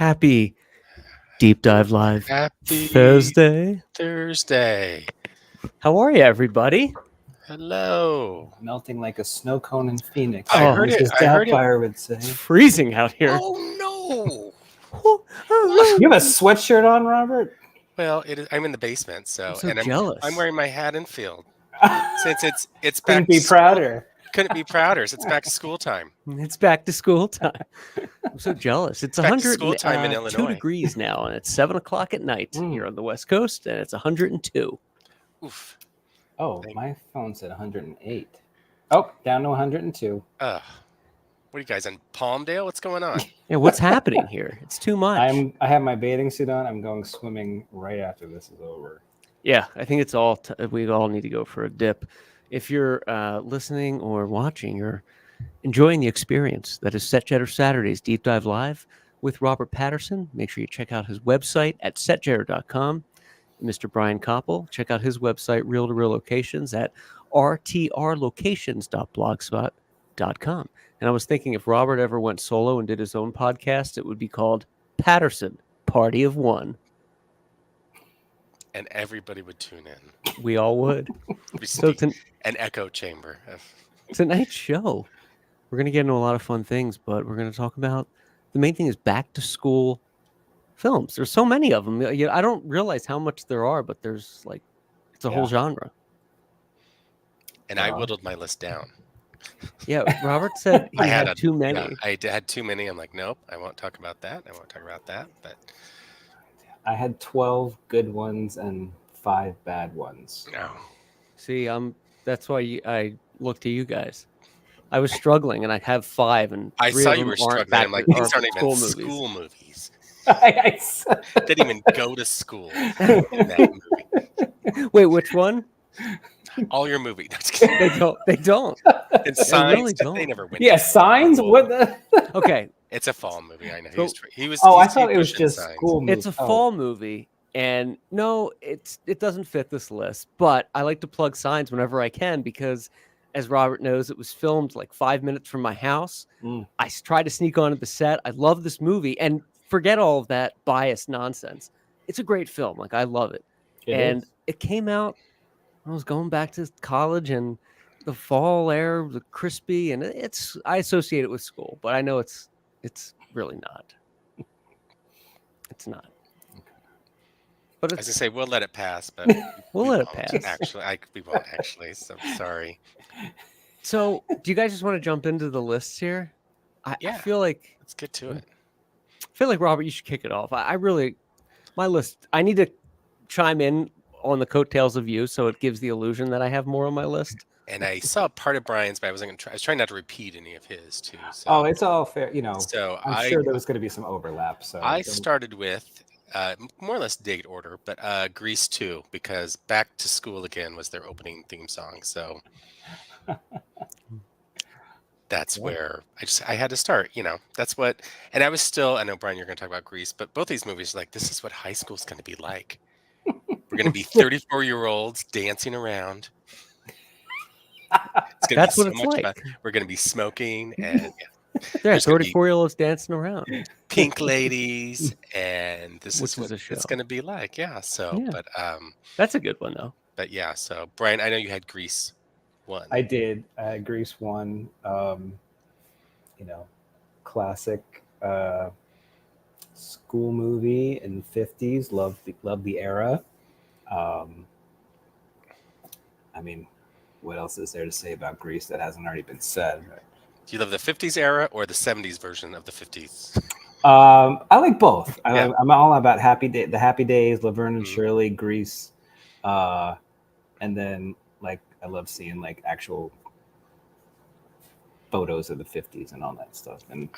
Happy Deep Dive Live Happy Thursday. How are you, everybody? Hello. Melting like a snow cone in Phoenix. I heard it. Mrs. I heard it. Doubtfire would say. It's freezing out here. Oh no! You have a sweatshirt on, Robert? Well, it is. I'm in the basement, I'm so jealous. I'm wearing my hat and field since it's back. Couldn't be prouder. Couldn't be prouder. So it's back to school time. It's back to school time. I'm so jealous. It's 102 degrees now, and it's 7 o'clock at night here on the West Coast, and it's 102. Oof. Oh, my phone said 108. Oh, down to 102. What are you guys in Palmdale? What's going on? Yeah, what's happening here? It's too much. I have my bathing suit on. I'm going swimming right after this is over. Yeah, I think it's all. We all need to go for a dip. If you're listening or watching, you're enjoying the experience that is Set-Jetter Saturdays Deep Dive Live with Robert Patterson. Make sure you check out his website at setjetter.com. Mr. Brian Koppel, check out his website, Reel to Reel Locations, at rtrlocations.blogspot.com. And I was thinking if Robert ever went solo and did his own podcast, it would be called Patterson, Party of One. And everybody would tune in. We all would. So an echo chamber. Tonight's show, we're going to get into a lot of fun things, but we're going to talk about the main thing is back to school films. There's so many of them. I don't realize how much there are, but there's it's a whole genre. And I whittled my list down. Yeah, Robert said he had too many. Yeah, I had too many. I'm like, nope, I won't talk about that. I won't talk about that. But I had 12 good ones and 5 bad ones. No. See, that's why I look to you guys. I was struggling, and I have 5, and I saw you were struggling. I'm like, these aren't even school movies. Didn't even go to school in that movie. Wait, which one? All your movies. They don't. And Signs, really don't. They never win. Yeah, Signs? What the? Okay. It's a fall movie. I know. He was. I thought it was just Signs. school movie. It's a fall movie, and no, it doesn't fit this list. But I like to plug Signs whenever I can because, as Robert knows, it was filmed like 5 minutes from my house. I try to sneak onto the set. I love this movie, and forget all of that biased nonsense. It's a great film. Like, I love it. It came out. I was going back to college, and the fall air, the crispy, and I associate it with school, but I know it's really not. It's not. But as I say, we'll let it pass, but we'll let it pass. Actually, we won't actually. So sorry. So, do you guys just want to jump into the lists here? I feel like let's get to it. I feel like Robert, you should kick it off. My list. I need to chime in on the coattails of you, so it gives the illusion that I have more on my list. And I saw part of Brian's, but I wasn't going to try. I was trying not to repeat any of his too. So. It's all fair, So I'm sure there was going to be some overlap. So I started with more or less date order, but Grease 2 because Back to School Again was their opening theme song. So that's where I had to start. That's what. And I was still. I know Brian, you're going to talk about Grease, but both these movies are like this is what high school is going to be like. We're going to be 34-year-olds dancing around. That's what it's like. We're going to be smoking and there are 34-year-olds dancing around. Pink ladies, and this is what it's going to be like. Yeah. So, but that's a good one though. But yeah. So, Brian, I know you had Grease 1. I did. Grease 1. Classic school movie in the 50s. Love the era. I mean, what else is there to say about Grease that hasn't already been said? Do you love the 50s era or the 70s version of the 50s? I like both. I'm all about the Happy Days, Laverne and Shirley, Grease, and then I love seeing actual photos of the 50s and all that stuff. And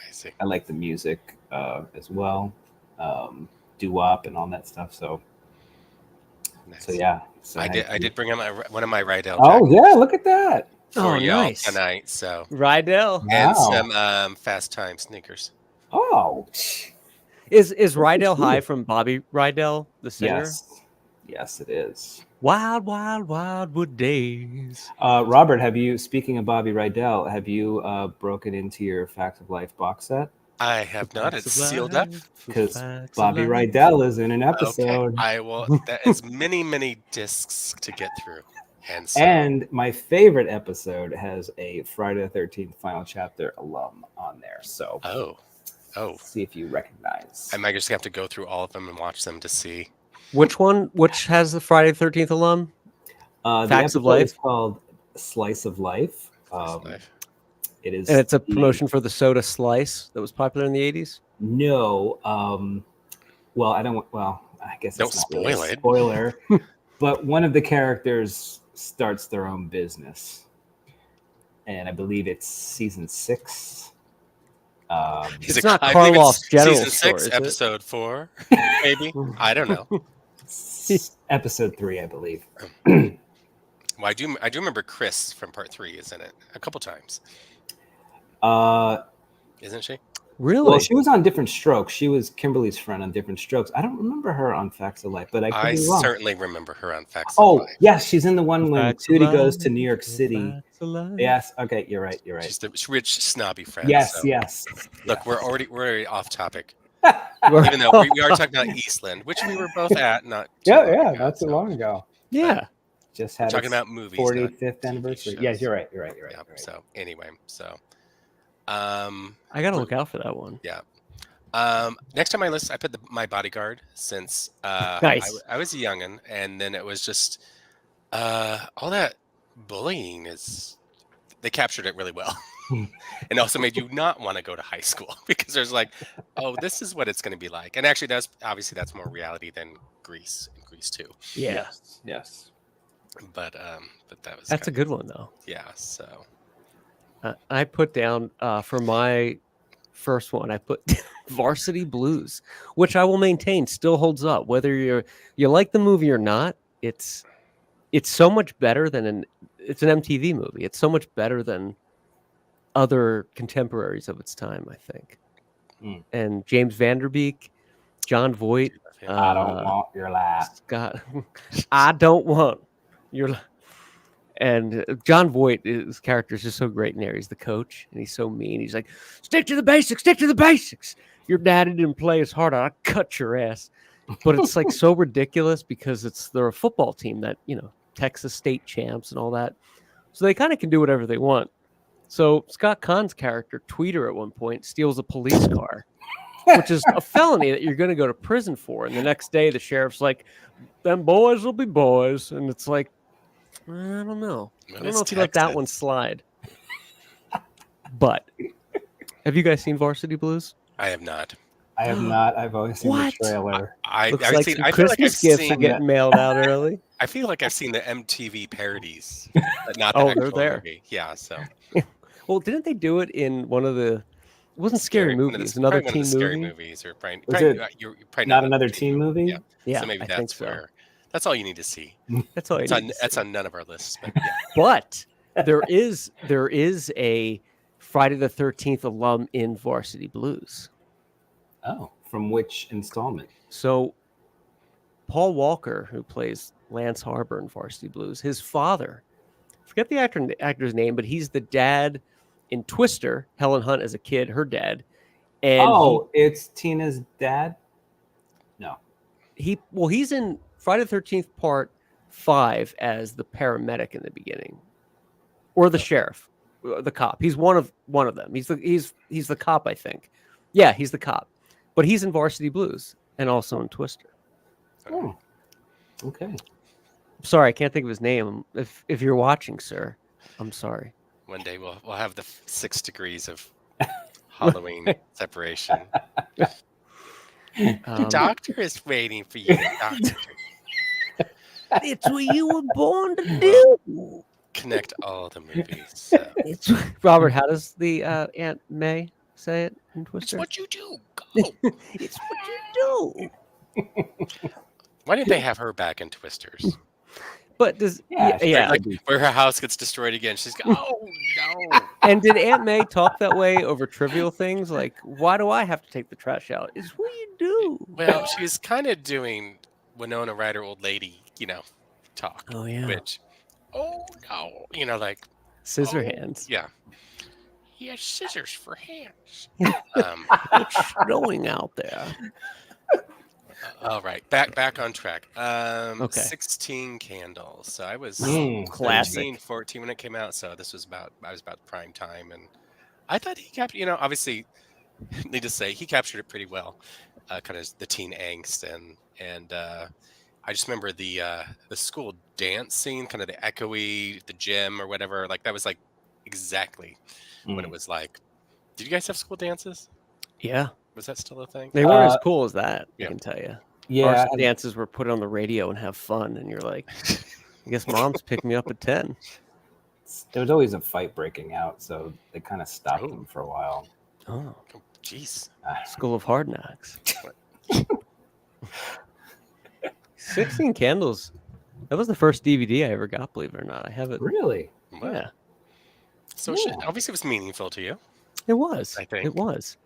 I like the music as well, doo-wop and all that stuff. So. Nice. So yeah, I did bring one of my Rydell. Oh yeah, look at that! For y'all tonight. So Rydell and some Fast Time sneakers. Oh, is Rydell High from Bobby Rydell, the singer? Yes, it is. Wild, wild, wildwood days. Robert, speaking of Bobby Rydell, have you broken into your Facts of Life box set? I have not. It's sealed up. Because Bobby Rydell is in an Okay, episode. I will. That is many discs to get through, and so And my favorite episode has a Friday the 13th Final Chapter alum on there. So oh, see if you recognize. I might just have to go through all of them and watch them to see. Which one? Which has the Friday the 13th alum? The Facts of episode Life? is called Slice of Life. It is, And it's a promotion for the soda Slice that was popular in the 80s? No. Well, I don't. Well, I guess Don't it's not spoil really a it. spoiler. But one of the characters starts their own business, and I believe it's season 6. It's not Karloff's general season store, 6, is it? episode 4, maybe. I don't know. Episode 3, I believe. Well, I do remember Chris from part 3 is in it a couple times. Isn't she? Really? Well, she was on Different Strokes. She was Kimberly's friend on Different Strokes. I don't remember her on Facts of Life, but I could be wrong. Certainly remember her on Facts of Oh, Life. yes, she's in the one when Facts of Tootie Life, goes to New York City. Facts of Life. Yes, okay, you're right. She's the rich, snobby friend. Yes, so. yes. Look, yes. we're already off topic. Even though we are talking about Eastland, which we were both at, not too long ago, not too so. long ago. Yeah. Just We're had talking its about movies, 45th not anniversary. TV Yes, shows. you're right. You're Yeah, right. so anyway, I got to look out for that one. yeah. Next on my list, I put My Bodyguard, since Nice. I was a youngin', and then it was just all that bullying they captured it really well. And also made you not want to go to high school, because there's like, oh, this is what it's going to be like. And actually, that's more reality than Grease and Grease 2. Yeah. Yes. But that was That's a good one, though. Yeah. So I put down for my first one, I put Varsity Blues, which I will maintain still holds up. Whether you like the movie or not, it's so much better than it's an MTV movie. It's so much better than other contemporaries of its time, I think. And James Van Der Beek, John Voight. I don't want your laugh. Scott, I don't want your. And John Voight, his character is just so great in there. He's the coach, and he's so mean. He's like, stick to the basics, stick to the basics. Your daddy didn't play as hard. I'll cut your ass. But it's like so ridiculous because they're a football team that, Texas state champs and all that. So they kind of can do whatever they want. So Scott Cahn's character, Tweeter, at one point, steals a police car, which is a felony that you're going to go to prison for. And the next day, the sheriff's like, them boys will be boys. And it's like, I don't know. I don't know if you let that one slide. But have you guys seen Varsity Blues? I have not. I have not. I've only seen the trailer. Looks like some Christmas gifts are getting mailed out early. I feel like I've seen the MTV parodies, but not the actual they're there. movie. Yeah, so. Well, didn't they do it in one of the? It wasn't Scary Movies, another teen scary movie. Movies, or you're probably not another teen movie. Yeah, yeah. So maybe I think so. That's all you need to see. That's all. That's on none of our lists. But, yeah. But there is a Friday the 13th alum in Varsity Blues. Oh, from which installment? So Paul Walker, who plays Lance Harbor in Varsity Blues, his father, forget the actor's name, but he's the dad in Twister, Helen Hunt as a kid, her dad. And it's Tina's dad? No. He's in Friday the 13th Part 5 as the paramedic in the beginning. Or the sheriff, the cop. He's one of them. He's the cop, I think. Yeah, he's the cop. But he's in Varsity Blues and also in Twister. Oh. Okay. Sorry, I can't think of his name. If you're watching, sir, I'm sorry. One day we'll have the 6 degrees of Halloween separation. The doctor is waiting for you, doctor. It's what you were born to do. Connect all the movies. So. Robert, how does the Aunt May say it in Twister? It's what you do. Go. It's what you do. Why didn't they have her back in Twisters? But like where her house gets destroyed again. She's like, oh no. And did Aunt May talk that way over trivial things? Like, why do I have to take the trash out? It's what you do. Well, she's kind of doing Winona Ryder old lady, talk. Oh yeah. Which, oh no, like scissor hands. Yeah. He has scissors for hands. It's snowing out there. All right, back on track. Okay. 16 Candles. So I was Classic. 13, 14 when it came out. So this was I was about prime time, and I thought he captured. Obviously, need to say he captured it pretty well. Kind of the teen angst and I just remember the school dance scene, kind of the echoey, the gym or whatever. Like that was like exactly what it was like. Did you guys have school dances? Yeah. Was that still a thing? They weren't as cool as that, yeah. I can tell you. Yeah. Our dances were put on the radio and have fun, and you're like, I guess mom's picked me up at 10. There was always a fight breaking out, so they kind of stopped them for a while. Oh, jeez. School of Hard Knocks. 16 Candles. That was the first DVD I ever got, believe it or not. I have it. Really? Yeah. So obviously it was meaningful to you. It was. I think it was.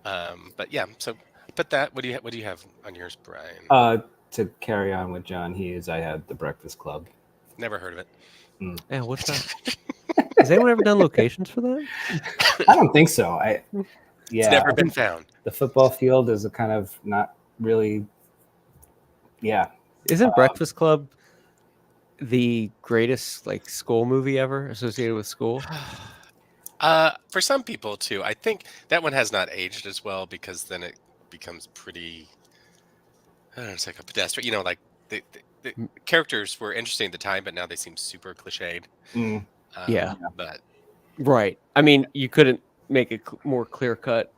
But yeah, so put that. What do you have on yours, Brian? To carry on with John Hughes, I had The Breakfast Club. Never heard of it. Yeah, what's that? Has anyone ever done locations for that? I don't think so. It's never been found. The football field is a kind of not really. Yeah. Isn't Breakfast Club the greatest like school movie ever associated with school? For some people too. I think that one has not aged as well because then it becomes pretty. I don't know, it's like a pedestrian. Like the characters were interesting at the time, but now they seem super cliched. Yeah, but right. I mean, you couldn't make it more clear cut.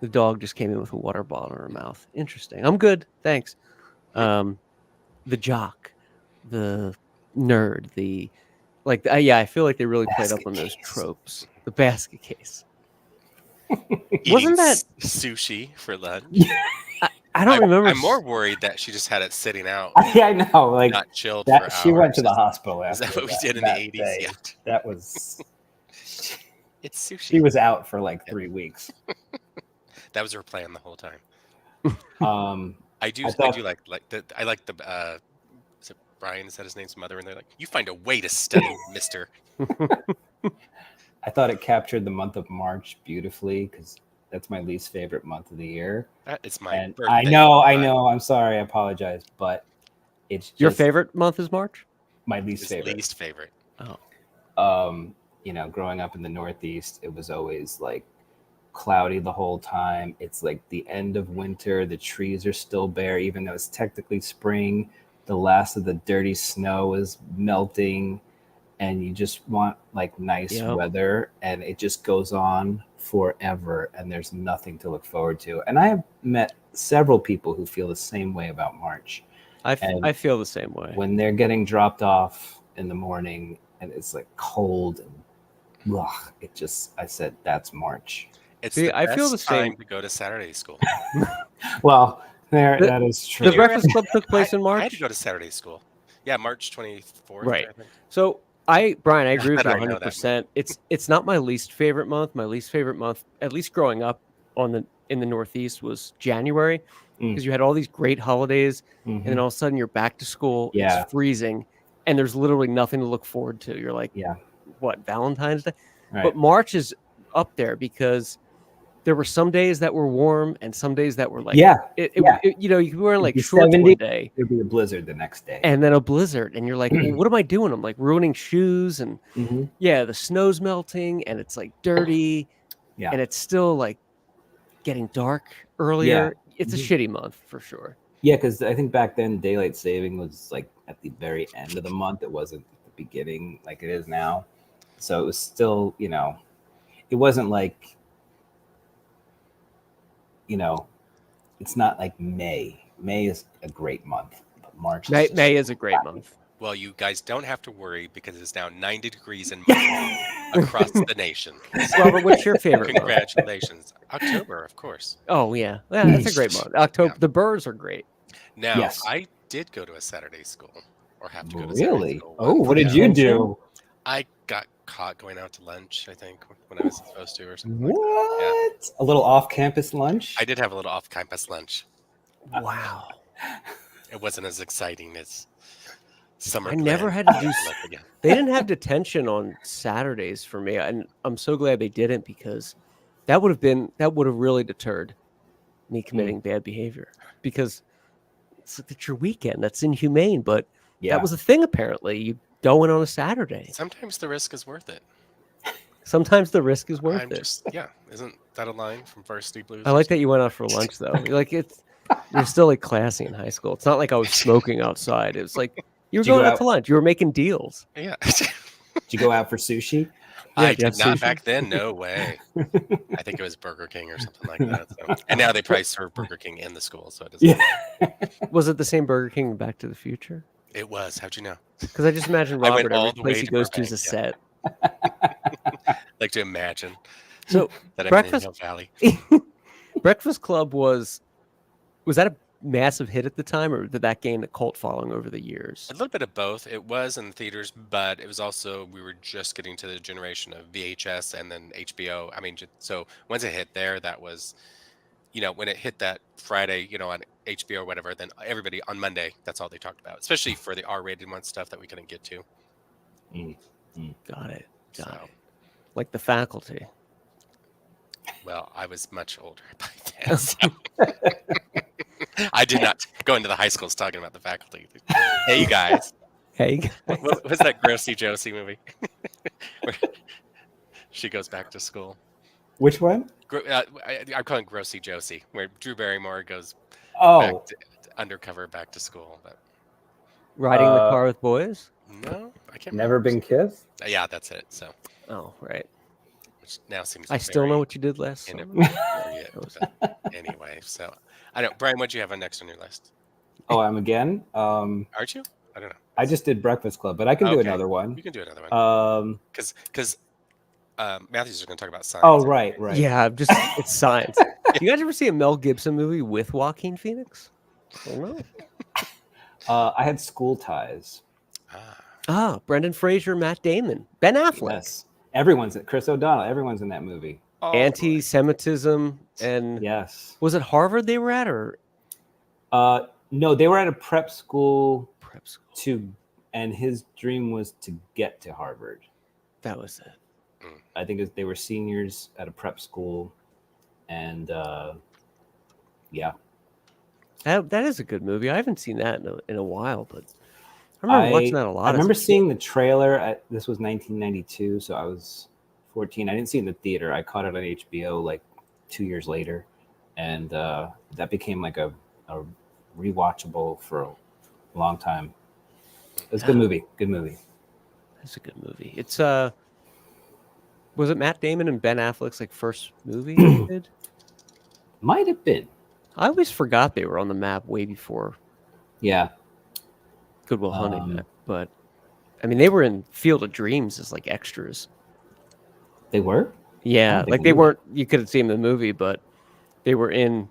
The dog just came in with a water bottle in her mouth. Interesting. I'm good, thanks. The jock, the nerd, I feel like they really played up on those tropes. The basket case. Wasn't that sushi for lunch? I don't remember. I'm more worried that she just had it sitting out. Yeah, I know. Like not chilled that, for hours. She went to the hospital after. Is that what we did in the 80s? Day. Yeah. That was. It's sushi. She was out for like 3 weeks. That was her plan the whole time. I like the is it Brian? Is that his name's mother? And they're like, you find a way to study, mister. I thought it captured the month of March beautifully because that's my least favorite month of the year. That is my birthday. I know. I'm sorry. I apologize, but it's just, your favorite month is March. My least favorite. Least favorite. Oh. Growing up in the Northeast, it was always like cloudy the whole time. It's like the end of winter. The trees are still bare, even though it's technically spring. The last of the dirty snow is melting, and you just want like nice weather, and it just goes on forever, and there's nothing to look forward to. And I have met several people who feel the same way about March. I feel the same way. When they're getting dropped off in the morning and it's like cold and I said that's March. I feel the same to go to Saturday school. Well, that is true. The Breakfast Club took place in March. I had to go to Saturday school. Yeah, March 24th. Right. I think. So Brian, I agree with you 100%. It's not my least favorite month. My least favorite month, at least growing up in the Northeast, was January because you had all these great holidays, and then all of a sudden you're back to school. Yeah. It's freezing, and there's literally nothing to look forward to. You're like, what, Valentine's Day? Right. But March is up there because there were some days that were warm and some days that were like, you could be wearing like shorts 70, one day. There'd be a blizzard the next day. And then a blizzard. And you're like, well, what am I doing? I'm like ruining shoes and the snow's melting and it's like dirty. Yeah. And it's still like getting dark earlier. Yeah. It's a shitty month for sure. Yeah, because I think back then daylight saving was like at the very end of the month. It wasn't at the beginning like it is now. So it was still, it wasn't like, it's not like May. May is a great month, but March. May is a great month. Well, you guys don't have to worry because it's now 90 degrees in March across the nation. So, Robert, what's your favorite month? Congratulations. October, of course. Oh, yeah. That's a great month. October. Yeah. The birds are great. Now, I did go to a Saturday school or have to go to Saturday school. Oh, what did you do? I got caught going out to lunch, I think, when I was supposed to or something. What? Like that. Yeah. A little off-campus lunch? I did have a little off-campus lunch. Wow. It wasn't as exciting as Summer I never plan. had to do. Like, again. They didn't have detention on Saturdays for me, and I'm so glad they didn't because that would have really deterred me committing bad behavior because it's your weekend. That's inhumane, but that was a thing apparently. You go in on a Saturday. Sometimes the risk is worth it. Sometimes the risk is worth I'm it. just isn't that a line from Varsity Blues? I like that you went out for lunch though. Like you're still like classy in high school. It's not like I was smoking outside. It was like you were Did you going go out to lunch. You were making deals. Yeah. Did you go out for sushi? Yeah, I do you have did not sushi? back then. No way. I think it was Burger King or something like that. So. And now they probably serve Burger King in the school, so it doesn't. Yeah. Was it the same Burger King in Back to the Future? It was. How'd you know? Because I just imagine I went Robert all every the place way he to goes to is Burbank, a set. Like to imagine So that I'm in breakfast Hill Valley. Breakfast Club was that a massive hit at the time, or did that gain a cult following over the years? A little bit of both. It was in the theaters, but it was also we were just getting to the generation of VHS and then HBO. I mean, so once it hit there, that was, when it hit that Friday, on HBO or whatever, then everybody on Monday, that's all they talked about, especially for the R-rated one stuff that we couldn't get to. Got it. Got So, it. Like The Faculty. well, I was much older by then. So. I did not go into the high schools talking about The Faculty. Hey, you guys. Hey, What was that Grossy Josie movie? Where she goes back to school. Which one? I'm calling Grossy Josie, where Drew Barrymore goes Oh, undercover back to school. But riding the car with boys. no, I can't. Never Been Kissed? Yeah, that's it. So, Oh, right. which now seems. I still know very what you did last summer. inappropriate, but anyway, so I don't. Brian, what'd you have next on your list? Oh, I'm again. Aren't you? I don't know. I just did Breakfast Club, but I can do Okay. another one. You can do another one Because Matthew's going to talk about science. oh, right. Yeah, it's science. You guys ever see a Mel Gibson movie with Joaquin Phoenix? I don't know. I had School Ties. Brendan Fraser, Matt Damon, Ben Affleck. Yes, everyone's Chris O'Donnell. Everyone's in that movie. Oh, Anti-Semitism and Yes. was it Harvard they were at or No, they were at a prep school prep school? and his dream was to get to Harvard. That was it. I think they were seniors at a prep school, and yeah. That is a good movie. I haven't seen that in a while, but I remember watching that a lot. I remember seeing the trailer. This was 1992, so I was 14. I didn't see it in the theater. I caught it on HBO like 2 years later, and that became like a rewatchable for a long time. It was a good movie. Good movie. It's a good movie. It's was it Matt Damon and Ben Affleck's like first movie he did? Might have been. I always forgot they were on the map way before Yeah. Good Will Hunting, but I mean they were in Field of Dreams as like extras. They were? Yeah, think like we they were. weren't. You couldn't see them in the movie, but they were in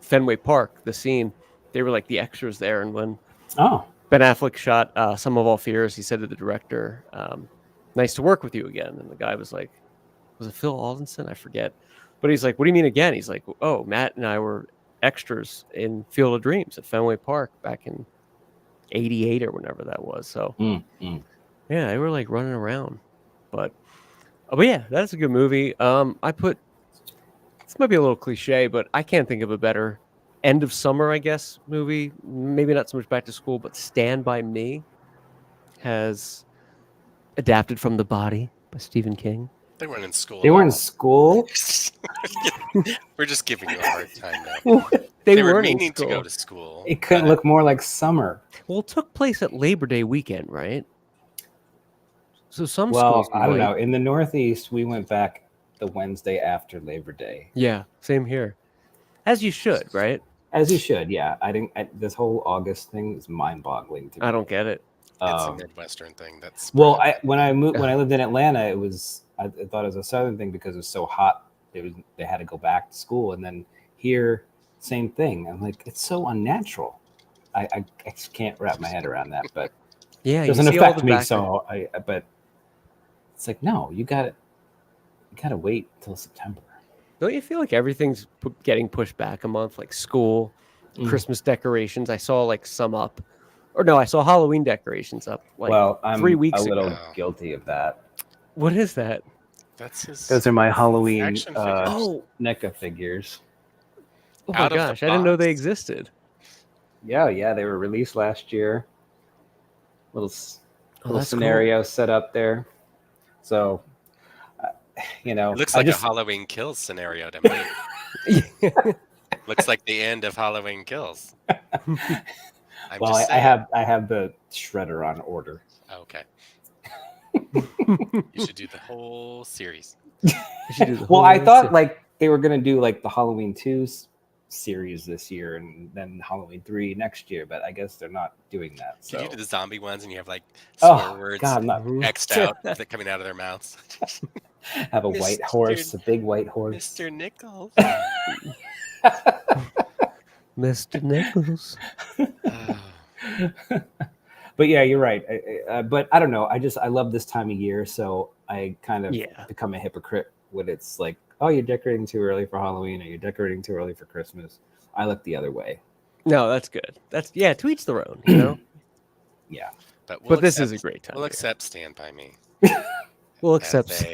Fenway Park. The scene, they were like the extras there. And when Oh. Ben Affleck shot Some of All Fears, he said to the director, "Nice to work with you again." And the guy was like, "Was it Phil Aldenson? I forget." But he's like, "What do you mean again?" He's like, "Oh, Matt and I were extras in Field of Dreams at Fenway Park back in '88 or whenever that was." So yeah, they were like running around. But yeah, that's a good movie. I put this might be a little cliche, but I can't think of a better end of summer, I guess, movie. Maybe not so much Back to School, but Stand By Me has adapted from The Body by Stephen King. They weren't in school. They were in school? We're just giving you a hard time now. They were weren't in meaning to school. go to school. It couldn't look more like summer. Well, it took place at Labor Day weekend, right? So some Well, schools I don't might- know. In the Northeast, we went back the Wednesday after Labor Day. Yeah, same here. As you should, right? As you should, yeah. This whole August thing is mind-boggling to me. I don't get it. It's a Midwestern thing. That's Well, when I lived in Atlanta, I thought it was a Southern thing because it was so hot. They had to go back to school, and then here, same thing. I'm like, it's so unnatural. I just can't wrap my head around that, but Yeah, it doesn't you see all affect the me. back- So but it's like, no, you gotta wait till September. Don't you feel like everything's getting pushed back a month? Like school, Christmas decorations. I saw like some up Or no, I saw Halloween decorations up like Well, I'm 3 weeks a little ago. guilty of that. What is that? That's his Those are my Halloween action figures. Oh, NECA figures. oh my Out of the gosh! I didn't know they box? existed. Yeah, they were released last year. Little Oh, that's scenario set up there. So, It looks I like just a Halloween Kills scenario to me. cool. Looks like the end of Halloween Kills. I'm well, just I saying. have the shredder on order. Oh, okay. You should do the whole series. Well, I thought like they were gonna do like the Halloween 2 series this year and then Halloween 3 next year, but I guess they're not doing that. So. Can you do the zombie ones and you have like swear words God, I'm not X'd out that coming out of their mouths? have a white horse, a big white horse. Mr. Nichols. Mr. Nichols. But yeah, you're right. But I don't know. I love this time of year, so I kind of become a hypocrite when it's like, oh, you're decorating too early for Halloween, or you're decorating too early for Christmas. I look the other way. No, that's good. That's to each their own, you know. Yeah, but this is a great time. We'll accept Stand By Me. We'll accept.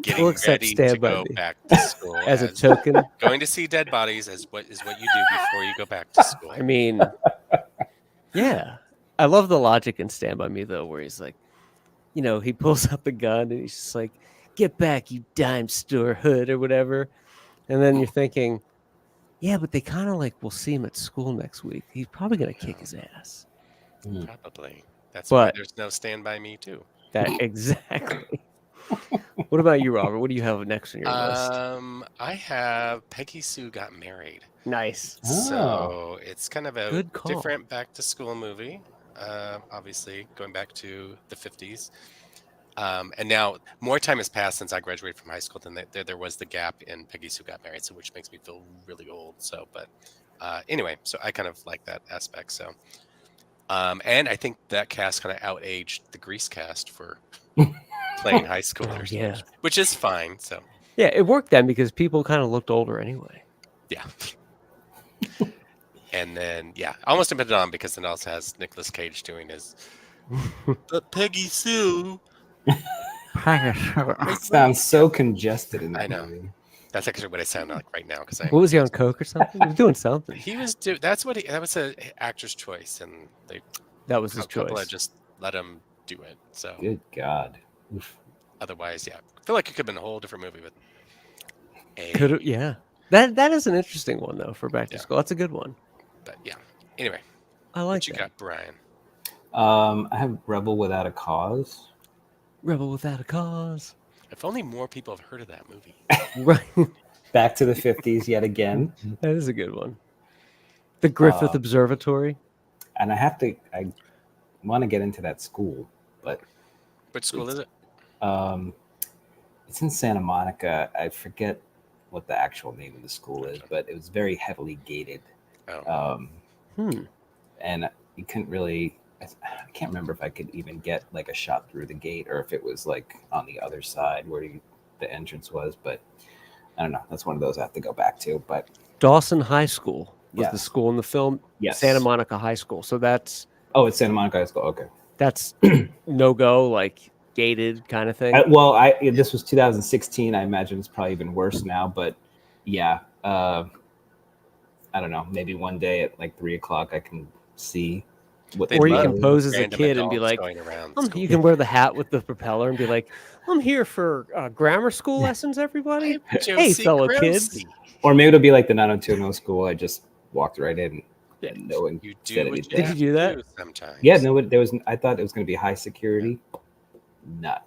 Getting ready to go back to school as a token. Going to see dead bodies is what you do before you go back to school. I mean, yeah, I love the logic in Stand By Me though, where he's like, he pulls out the gun and he's just like, "Get back, you dime store hood," or whatever. And then you're thinking, yeah, but they kind of like, we'll see him at school next week. He's probably gonna kick his ass. Probably. That's why there's no Stand By Me too. That exactly. What about you, Robert? What do you have next on your list? I have Peggy Sue Got Married. Nice. So it's kind of a Good call. different back to school movie. Obviously, going back to the 50s. And now more time has passed since I graduated from high school than there was the gap in Peggy Sue Got Married, so which makes me feel really old. So, but anyway, so I kind of like that aspect. So, and I think that cast kind of outaged the Grease cast for playing high schoolers, yeah, which is fine. So, yeah, it worked then because people kind of looked older anyway. Yeah. And then, I almost put it on because it also has Nicolas Cage doing his "But Peggy Sue." It sounds so congested in that I know. movie. That's actually what I sound like right now. Because what was he on coke or something? He was doing something. That was an actor's choice, and that was his choice. Coppola just let him do it. So good God. Oof. Otherwise, I feel like it could have been a whole different movie. But that is an interesting one though for back to school. That's a good one. But anyway, I like what you got, Brian. I have Rebel Without a Cause. Rebel Without a Cause. If only more people have heard of that movie. Right. Back to the 50s yet again. That is a good one. The Griffith Observatory. And I want to get into that school, but which school is it? It's in Santa Monica. I forget what the actual name of the school is, but it was very heavily gated. And you couldn't really. I can't remember if I could even get like a shot through the gate or if it was like on the other side where the entrance was. But I don't know. That's one of those I have to go back to. But Dawson High School was the school in the film. Yes. Santa Monica High School. So that's. Oh, it's Santa Monica High School. Okay. That's no go, like gated kind of thing. This was 2016. I imagine it's probably even worse now. But yeah, I don't know. Maybe one day at like 3:00 I can see. Or you can pose as a kid and be like, you can wear the hat with the propeller and be like, I'm here for grammar school lessons, everybody. Hey, fellow kids. Or maybe it'll be like the 90210 school. I just walked right in and no one said anything. Did you do that? Sometimes. Yeah, no, there was. I thought it was going to be high security. Not.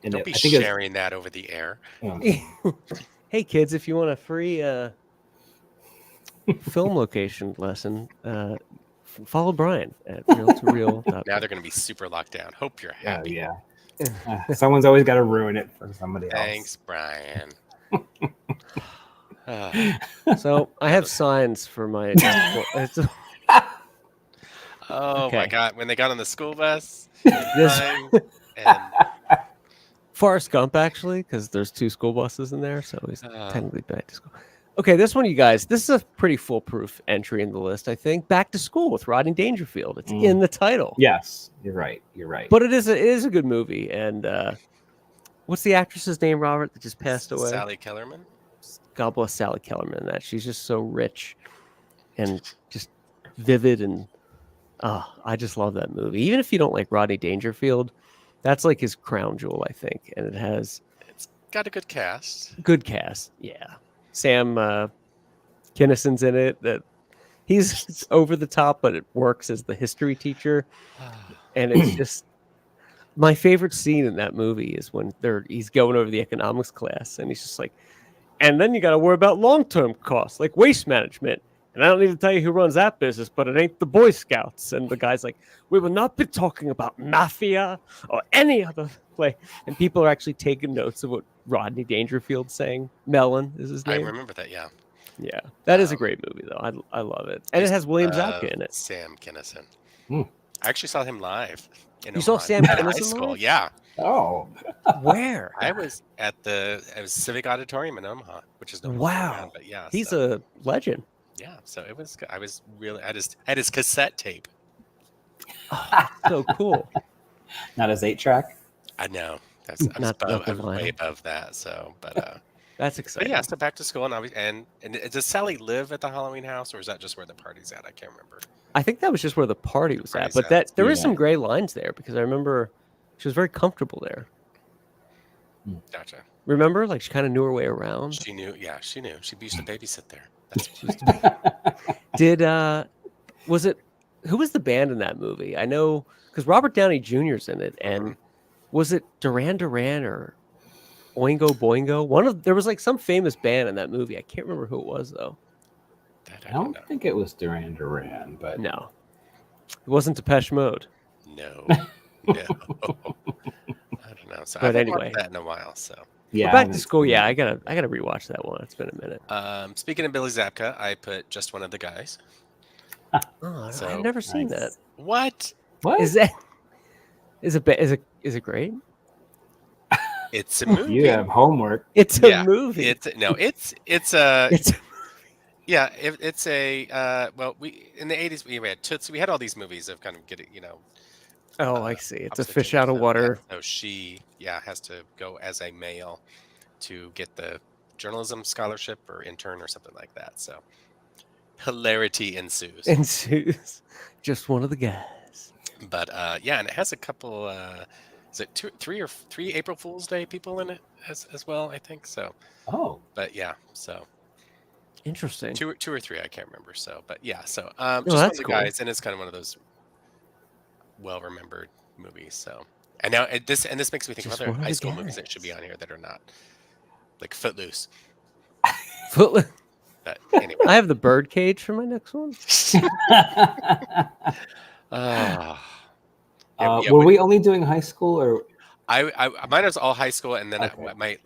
Don't be sharing that over the air. Hey, kids, if you want a free film location lesson, follow Brian at Real to Real. Now they're going to be super locked down. Hope you're happy. Yeah. Someone's always got to ruin it for somebody else. Thanks, Brian. So I have signs for my. My God! When they got on the school bus, Forrest Gump actually, because there's 2 school buses in there, so he's technically back to school. Okay, this one, you guys, this is a pretty foolproof entry in the list, I think. Back to School with Rodney Dangerfield. It's in the title. Yes, you're right. You're right. But it is a good movie. And what's the actress's name, Robert, that just passed away? Sally Kellerman. God bless Sally Kellerman. In that she's just so rich and just vivid, and I just love that movie. Even if you don't like Rodney Dangerfield, that's like his crown jewel, I think. And it's got a good cast. Good cast, yeah. Sam Kinnison's in it. That he's over the top, but it works as the history teacher. And it's just my favorite scene in that movie is when he's going over the economics class, and he's just like, and then you got to worry about long-term costs like waste management. And I don't need to tell you who runs that business, but it ain't the Boy Scouts. And the guy's like, we will not be talking about mafia or any other play. And people are actually taking notes of what Rodney Dangerfield's saying. Mellon is his name. I remember that, yeah. Yeah, that is a great movie, though. I love it. And it has William Zabka in it. Sam Kinison. I actually saw him live. You saw Sam Kinison in high school? live? Yeah. Oh. Where? I was at the Civic Auditorium in Omaha, which is no wow. But yeah, he's a legend. Yeah, so it was. I was really. I had his cassette tape. Oh, so cool. Not his 8-track. I know. I'm way above that. So, but that's exciting. But yeah, so Back to School, and does Sally live at the Halloween house, or is that just where the party's at? I can't remember. I think that was just where the party was at, but there is some gray lines there because I remember she was very comfortable there. Gotcha. Remember, like she kind of knew her way around. She knew. Yeah, she knew. She used to babysit there. Was it? Who was the band in that movie? I know because Robert Downey Jr.'s in it, and was it Duran Duran or Oingo Boingo? There was like some famous band in that movie. I can't remember who it was though. I don't think it was Duran Duran, but no, it wasn't Depeche Mode. No. I don't know. So but I haven't anyway, watched that in a while. So yeah, Back to School. Yeah, I gotta rewatch that one. It's been a minute. Speaking of Billy Zabka, I put Just One of the Guys. I've never seen that. What is that? Is it great? It's a movie. You have homework. It's a movie. It's yeah. It's a well, we in the 80s we had Tootsie. We had all these movies of kind of getting, Oh, I see. It's a fish out of water. So she, has to go as a male to get the journalism scholarship or intern or something like that. So hilarity ensues. Just one of the guys. But and it has a couple. Is it three April Fool's Day people in it as well? I think so. Oh, but yeah, so interesting. Two or three, I can't remember. So, but yeah, so just that's one of the cool. guys, and it's kind of one of those well-remembered movies. So, and now this makes me think of other high school movies that should be on here that are not, like Footloose. Footloose. But anyway, I have the Birdcage for my next one. Were we only doing high school, or I mine was all high school, and then I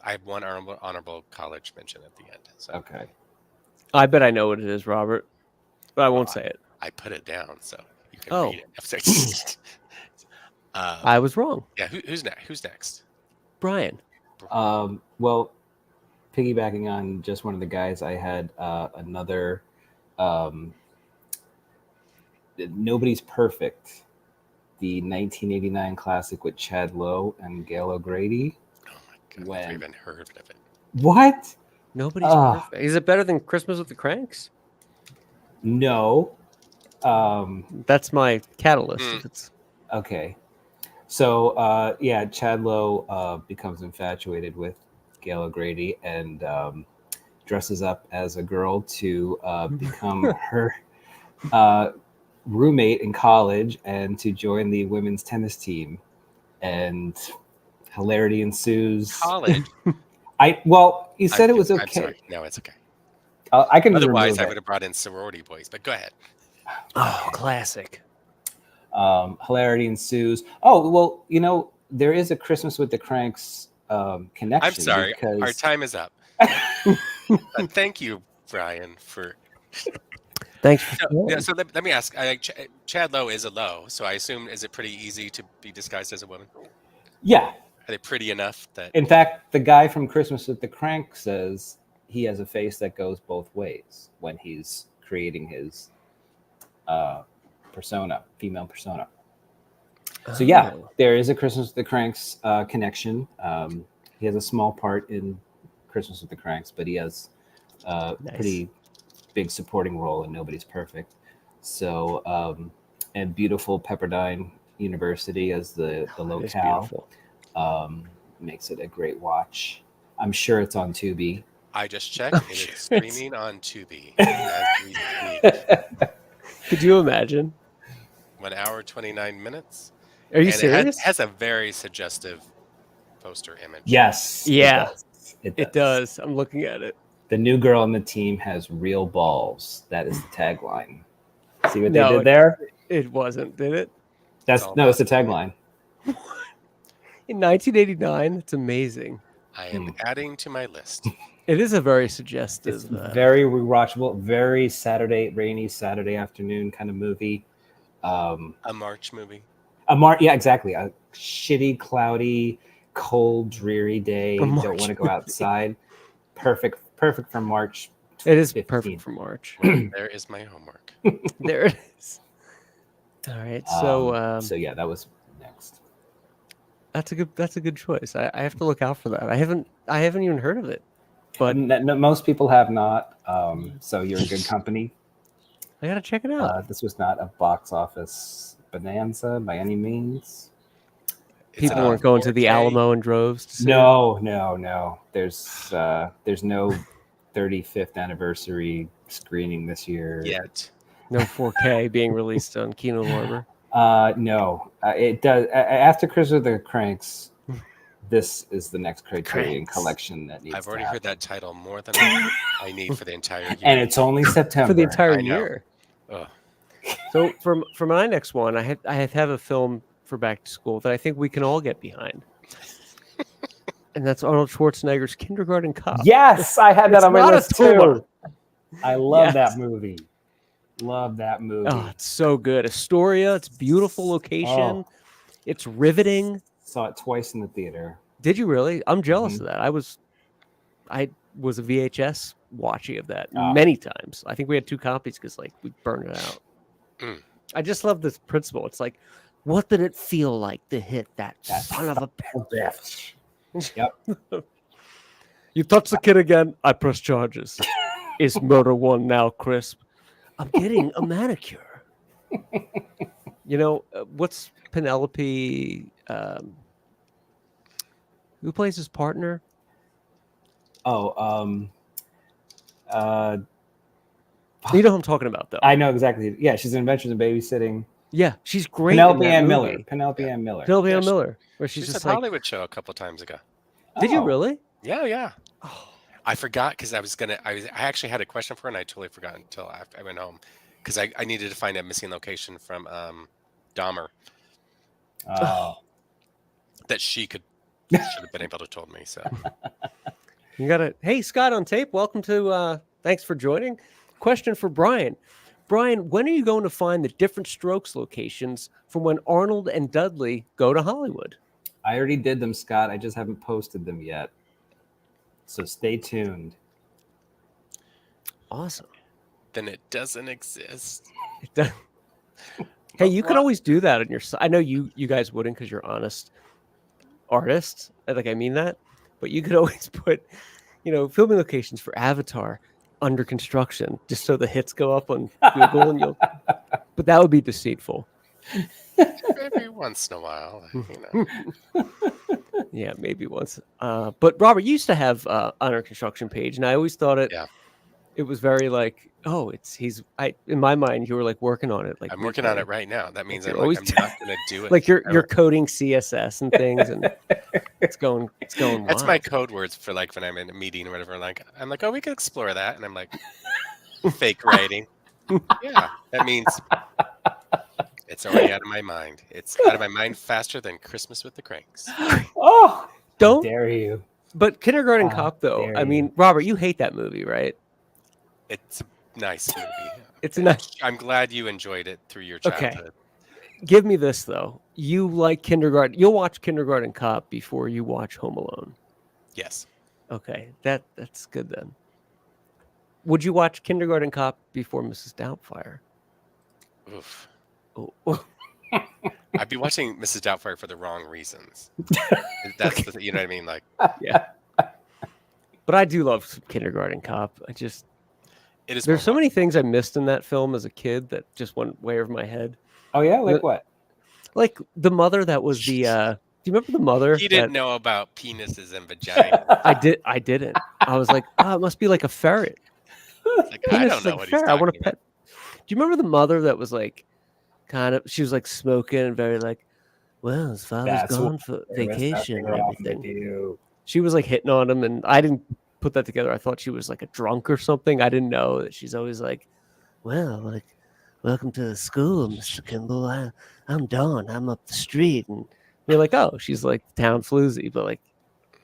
have one honorable college mention at the end. So. Okay. I bet I know what it is, Robert, but I won't say it. I put it down so you can read it. I was wrong. Yeah, who's next? Who's next? Brian. Well, piggybacking on Just One of the Guys, I had another. Nobody's Perfect, the 1989 classic with Chad Lowe and Gail O'Grady. Oh my god! I've never even heard of it. What? Nobody's Perfect. Is it better than Christmas with the Cranks? No. That's my catalyst. Okay. So, Chad Lowe becomes infatuated with Gail O'Grady and dresses up as a girl to become her roommate in college and to join the women's tennis team. And hilarity ensues. College? You said it was okay. I'm sorry. No, it's okay. I can. Otherwise, I would have brought in sorority boys, but go ahead. Oh, classic. Hilarity ensues. Oh, well, there is a Christmas with the Cranks connection. I'm sorry. Our time is up. Thank you, Brian, for... Thanks. So let me ask. Chad Lowe is a Lowe, so I assume, is it pretty easy to be disguised as a woman? Yeah. Are they pretty enough that... In fact, the guy from Christmas with the Cranks says, he has a face that goes both ways when he's creating his persona, female persona. So yeah, there is a Christmas with the Cranks connection. He has a small part in Christmas with the Cranks, but he has a pretty big supporting role in Nobody's Perfect. So, and beautiful Pepperdine University as the locale makes it a great watch. I'm sure it's on Tubi. I just checked. It is streaming on Tubi as we speak. Could you imagine? 1 hour, 29 minutes. Are you serious? It has a very suggestive poster image. Yes. Yeah. It does. I'm looking at it. The new girl on the team has real balls. That is the tagline. See what they did there? It wasn't, did it? It's the tagline. In 1989, it's amazing. I am adding to my list. It is a very suggestive. It's very rewatchable, very rainy Saturday afternoon kind of movie. A March movie. Yeah, exactly. A shitty, cloudy, cold, dreary day. You don't want to go outside. Perfect for March. It is 15th. Perfect for March. There is my homework. There it is. All right. So yeah, that was next. That's a good choice. I have to look out for that. I haven't even heard of it. But most people have not. So you're in good company. I gotta check it out. This was not a box office bonanza by any means. People weren't going to the Alamo in droves to see No. There's no 35th anniversary screening this year yet. No 4K being released on Kino Lorber. No. It does after Christmas with the Cranks. This is the next Criterion collection that needs. I've already heard that title more than I need for the entire year. And it's only September for the entire year. Ugh. So for my next one, I have a film for back to school that I think we can all get behind, and that's Arnold Schwarzenegger's Kindergarten Cop. Yes, I had that on my list too. I love that movie. Love that movie. Oh, it's so good. Astoria. It's beautiful location. It's riveting. Saw it twice in the theater. Did you really? I'm jealous of that. I was a VHS watchie of that many times. I think we had 2 copies because we burned it out. I just love this principle. It's like, what did it feel like to hit that son of a bitch? Yep. You touch the kid again, I press charges. Is murder one now crisp? I'm getting a manicure. What's Penelope? Who plays his partner? You know who I'm talking about, though. I know exactly. Yeah, she's in Adventures in Babysitting. Yeah, she's great. Penelope Ann Miller. Where she's just a Hollywood show a couple times ago. Did you really? Yeah. Oh. I forgot because I actually had a question for her and I totally forgot until I went home because I needed to find a missing location from Dahmer. That should have been able to told me. So you got it. Hey, Scott on tape. Welcome to. Thanks for joining. Question for Brian. Brian, when are you going to find the Different Strokes locations from when Arnold and Dudley go to Hollywood? I already did them, Scott. I just haven't posted them yet. So stay tuned. Awesome. Then it doesn't exist. It does. Hey, you could always do that on your site. I know you guys wouldn't because you're honest artists. I mean that. But you could always put, filming locations for Avatar under construction, just so the hits go up on Google, and but that would be deceitful. Every once in a while, Yeah, maybe once. But Robert, you used to have under construction page, and I always thought it was very in my mind, you were working on it. I'm working on it right now. That means I'm not going to do it. You're coding CSS and things, and it's going. That's my code words for when I'm in a meeting or whatever. I'm like, oh, we could explore that, and I'm like, fake writing. Yeah, that means it's already out of my mind. It's out of my mind faster than Christmas with the Cranks. Oh, don't dare you! But Kindergarten Cop, though. I mean, Robert, you hate that movie, right? It's a nice movie. I'm glad you enjoyed it through your childhood. Okay. Give me this, though. You like Kindergarten. You'll watch Kindergarten Cop before you watch Home Alone. Yes. Okay. That's good then. would you watch Kindergarten Cop before Mrs. Doubtfire? Oof. Oh. I'd be watching Mrs. Doubtfire for the wrong reasons. That's the you know what I mean? Like, Yeah. But I do love Kindergarten Cop. it is. There's so many things I missed in that film as a kid that just went way over my head. Oh yeah, like what? Like the mother that was the. Do you remember the mother? He didn't know about penises and vagina. I didn't. I was like, oh, it must be like a ferret. Like, I don't know what he's talking I want a about. pet. Do you remember the mother that was like, she was like smoking and very like, well, his father's gone for vacation and everything. She was like hitting on him, and I didn't put that together. I thought she was like a drunk or something. I didn't know that she's always like, well, like, welcome to the school, Mr. Kimball. I'm Dawn. I'm up the street. And you're like, oh, she's like town floozy. But like,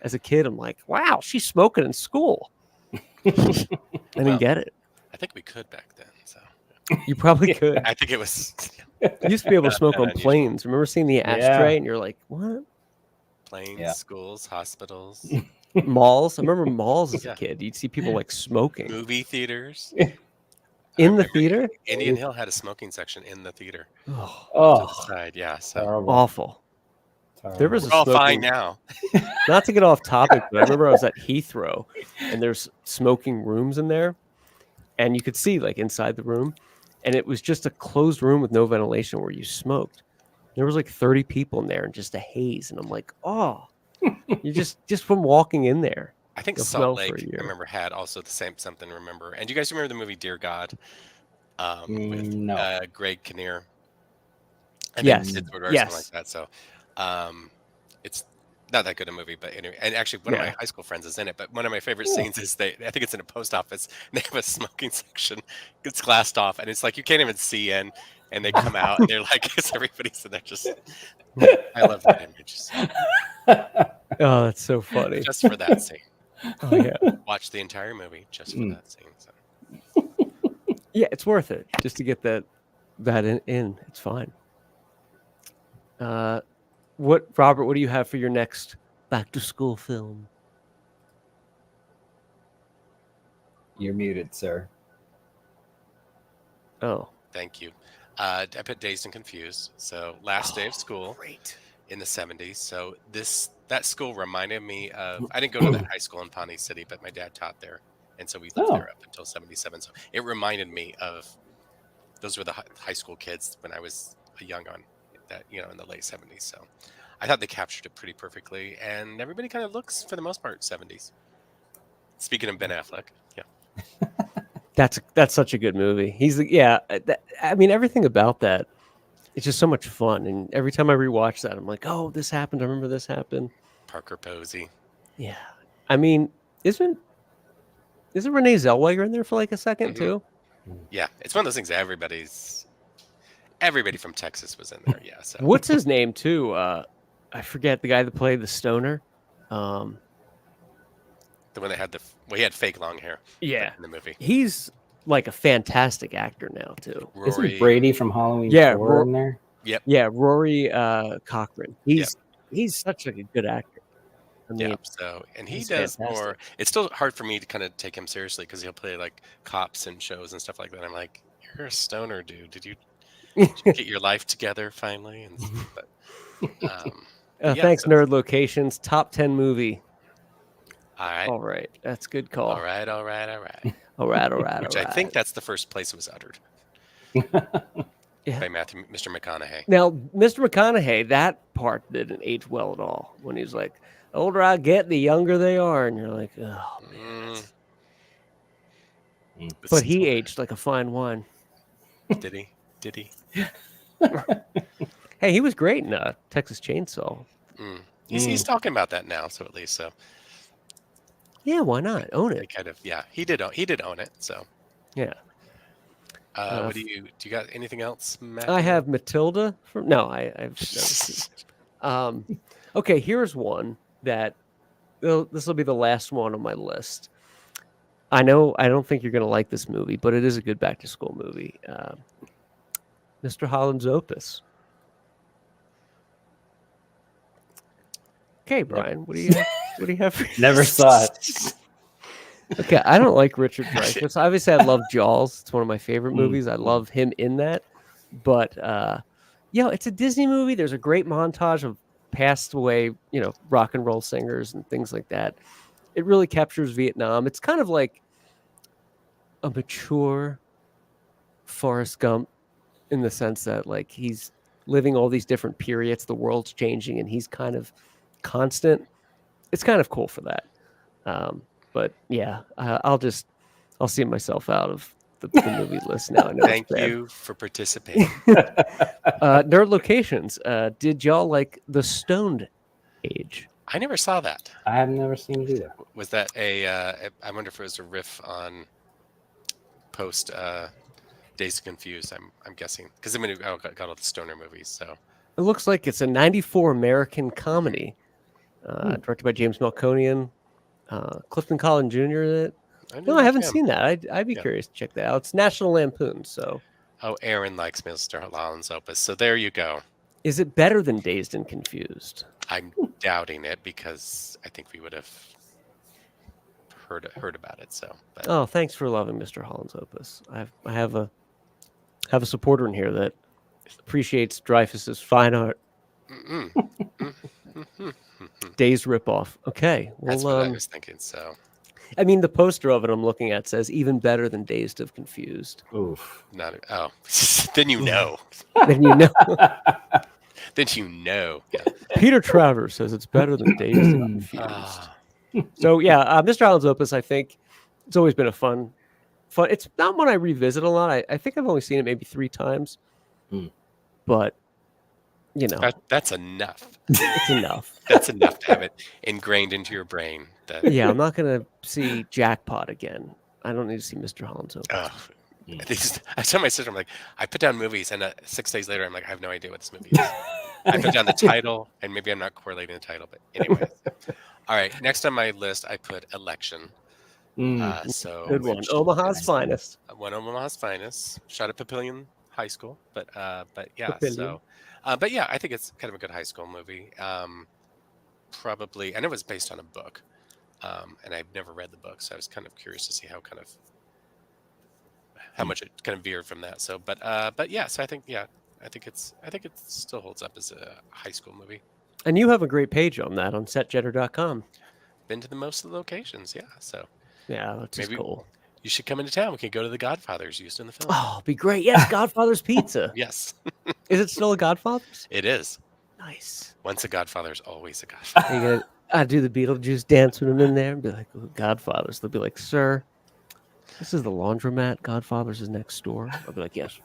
as a kid, I'm like, wow, she's smoking in school. I didn't get it. I think we could back then. So you probably could. I think it was. You used to be able to smoke on planes. Remember seeing the ashtray and you're like, what? Planes, schools, hospitals, malls. I remember malls as a kid. You'd see people like smoking. Movie theaters. In the theater? Indian Hill had a smoking section in the theater. Oh, to the side. Yeah. So terrible. Awful. Terrible. There was we're a all smoking... fine now. Not to get off topic, but I remember I was at Heathrow and there's smoking rooms in there. And you could see like inside the room. And it was just a closed room with no ventilation where you smoked. There was like 30 people in there and just a haze. And I'm like, oh, you just from walking in there. I think Salt Lake, I remember, had also the same something. Remember, and do you guys remember the movie Dear God? With Greg Kinnear. Yes. Something like that. So, it's not that good a movie, but anyway. And actually, one of my high school friends is in it. But one of my favorite scenes is I think it's in a post office. And they have a smoking section. It's glassed off, and it's like you can't even see in. And they come out, and they're like, everybody's in there just. I love that image. Oh, that's so funny. Just for that scene. Oh yeah. Watch the entire movie just for that scene. So. Yeah, it's worth it just to get that in. It's fine. Robert? What do you have for your next back to school film? You're muted, sir. Oh, thank you. I put Dazed and Confused. So last day of school in the 70s. So that school reminded me of. I didn't go to that high school in Pawnee City, but my dad taught there, and so we lived there up until 77. So it reminded me of those were the high school kids when I was a young on that in the late 70s. So I thought they captured it pretty perfectly, and everybody kind of looks for the most part 70s. Speaking of Ben Affleck, That's such a good movie. I mean, everything about that. It's just so much fun, and every time I rewatch that, I'm like, oh, this happened. I remember this happened. Parker Posey. Yeah, I mean, isn't Renee Zellweger in there for like a second too? Yeah, it's one of those things. Everybody from Texas was in there. Yeah. So what's his name too? I forget the guy that played the stoner. The one that had he had fake long hair. Yeah, in the movie. He's like a fantastic actor now too. Rory, isn't Brady from Halloween? In there. Yep. Yeah, Rory Cochran. He's such a good actor. I mean, and he does more. It's still hard for me to kind of take him seriously because he'll play like cops in shows and stuff like that. I'm like, you're a stoner, dude. Did you get your life together finally? Thanks, Nerd Locations. Top 10 movie. All right. That's a good call. All right. Which I think that's the first place it was uttered. By Mr. McConaughey. Now, Mr. McConaughey, that part didn't age well at all. When he's like, the older I get, the younger they are. And you're like, oh, man. But he aged like a fine wine. Did he? Hey, he was great in Texas Chainsaw. He's talking about that now, so at least so. Yeah, why not? Own it. He did own it, so. Yeah. What do you got anything else, Matt? I have Matilda I've okay, here's one that this will be the last one on my list. I don't think you're going to like this movie, but it is a good back to school movie. Mr. Holland's Opus. Okay, Brian, what do you have? Never saw it. Okay, I don't like Richard Dreyfuss. Obviously, I love Jaws. It's one of my favorite movies. I Mm. love him in that. But it's a Disney movie. There's a great montage of passed away, rock and roll singers and things like that. It really captures Vietnam. It's kind of like a mature Forrest Gump in the sense that like he's living all these different periods. The world's changing, and he's kind of constant. It's kind of cool for that. But yeah, I'll see myself out of the movie list now. I know Thank it's bad. you for participating. Nerd Locations. Did y'all like The Stoned Age? I never saw that. I have never seen it either. Was that I wonder if it was a riff on post Days Confused. I'm guessing because I got all the stoner movies. So It looks like it's a '94 American comedy, directed by James Melkonian, Clifton Collins Jr. in it. No, I haven't seen that. I'd be curious to check that out. It's National Lampoon. So. Oh, Aaron likes Mr. Holland's Opus. So there you go. Is it better than Dazed and Confused? I'm doubting it because I think we would have heard about it. So. But. Oh, thanks for loving Mr. Holland's Opus. I have a supporter in here that appreciates Dreyfuss's fine art. Dazed ripoff. Okay, well, that's what I was thinking. So. I mean, the poster of it I'm looking at says even better than Dazed of Confused. Oof. Then you know. Then you know. Then you know. Yeah. Peter Travers says it's better than Dazed and Confused. So yeah, Mr. Holland's Opus, I think it's always been a fun. It's not one I revisit a lot. I think I've only seen it maybe 3 times, but that's enough. It's enough. That's enough to have it ingrained into your brain. Yeah, I'm not gonna see Jackpot again. I don't need to see Mr. Holland's Opus. I tell my sister, I'm like, I put down movies, and 6 days later, I'm like, I have no idea what this movie is. I put down the title, and maybe I'm not correlating the title, but anyway. All right, next on my list, I put Election. So good one, Omaha's finest. One Omaha's finest. Shot at Papillion High School, but yeah. Papillion. So, but yeah, I think it's kind of a good high school movie. Probably, I know it's based on a book, and I've never read the book, so I was kind of curious to see how much it kind of veered from that. So, but yeah, so I think it still holds up as a high school movie. And you have a great page on that on SetJetter.com. Been to most of the locations, yeah. So yeah, that's just cool. You should come into town. We can go to the Godfathers used in the film. Oh, it'd be great. Yes, Godfather's Pizza. Yes. Is it still a Godfather's? It is. Nice. Once a Godfather's, always a Godfather. Are you gonna do the Beetlejuice dance with him in there and be like, oh, Godfather's? They'll be like, sir, this is the laundromat. Godfather's is next door. I'll be like, yes.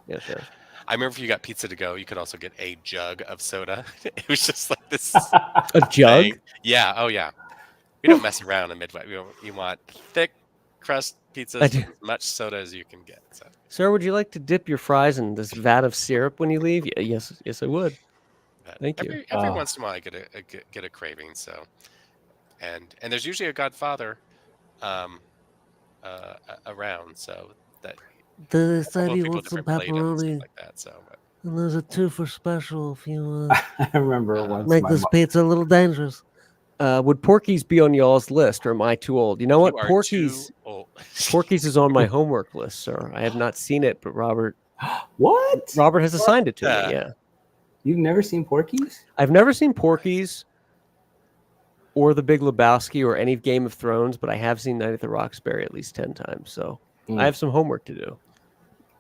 Yes, sir. I remember if you got pizza to go, you could also get a jug of soda. It was just like this. A jug? Thing. Yeah. Oh, yeah. We don't mess around in Midwest. You want thick crust pizzas with as much soda as you can get. So. Sir, would you like to dip your fries in this vat of syrup when you leave? Yes, I would. But Thank you. Every once in a while, I get a craving. So, and there's usually a Godfather around. So that. They said he wants some pepperoni. Like that, so, and there's a 2 for special if you I remember once make this pizza a little dangerous. Would Porky's be on y'all's list, or am I too old? You know what? Porky's is on my homework list, sir. I have not seen it, but Robert has assigned it to me. Yeah. You've never seen Porky's? I've never seen Porky's or The Big Lebowski or any Game of Thrones, but I have seen Night at the Roxbury at least 10 times. So I have some homework to do.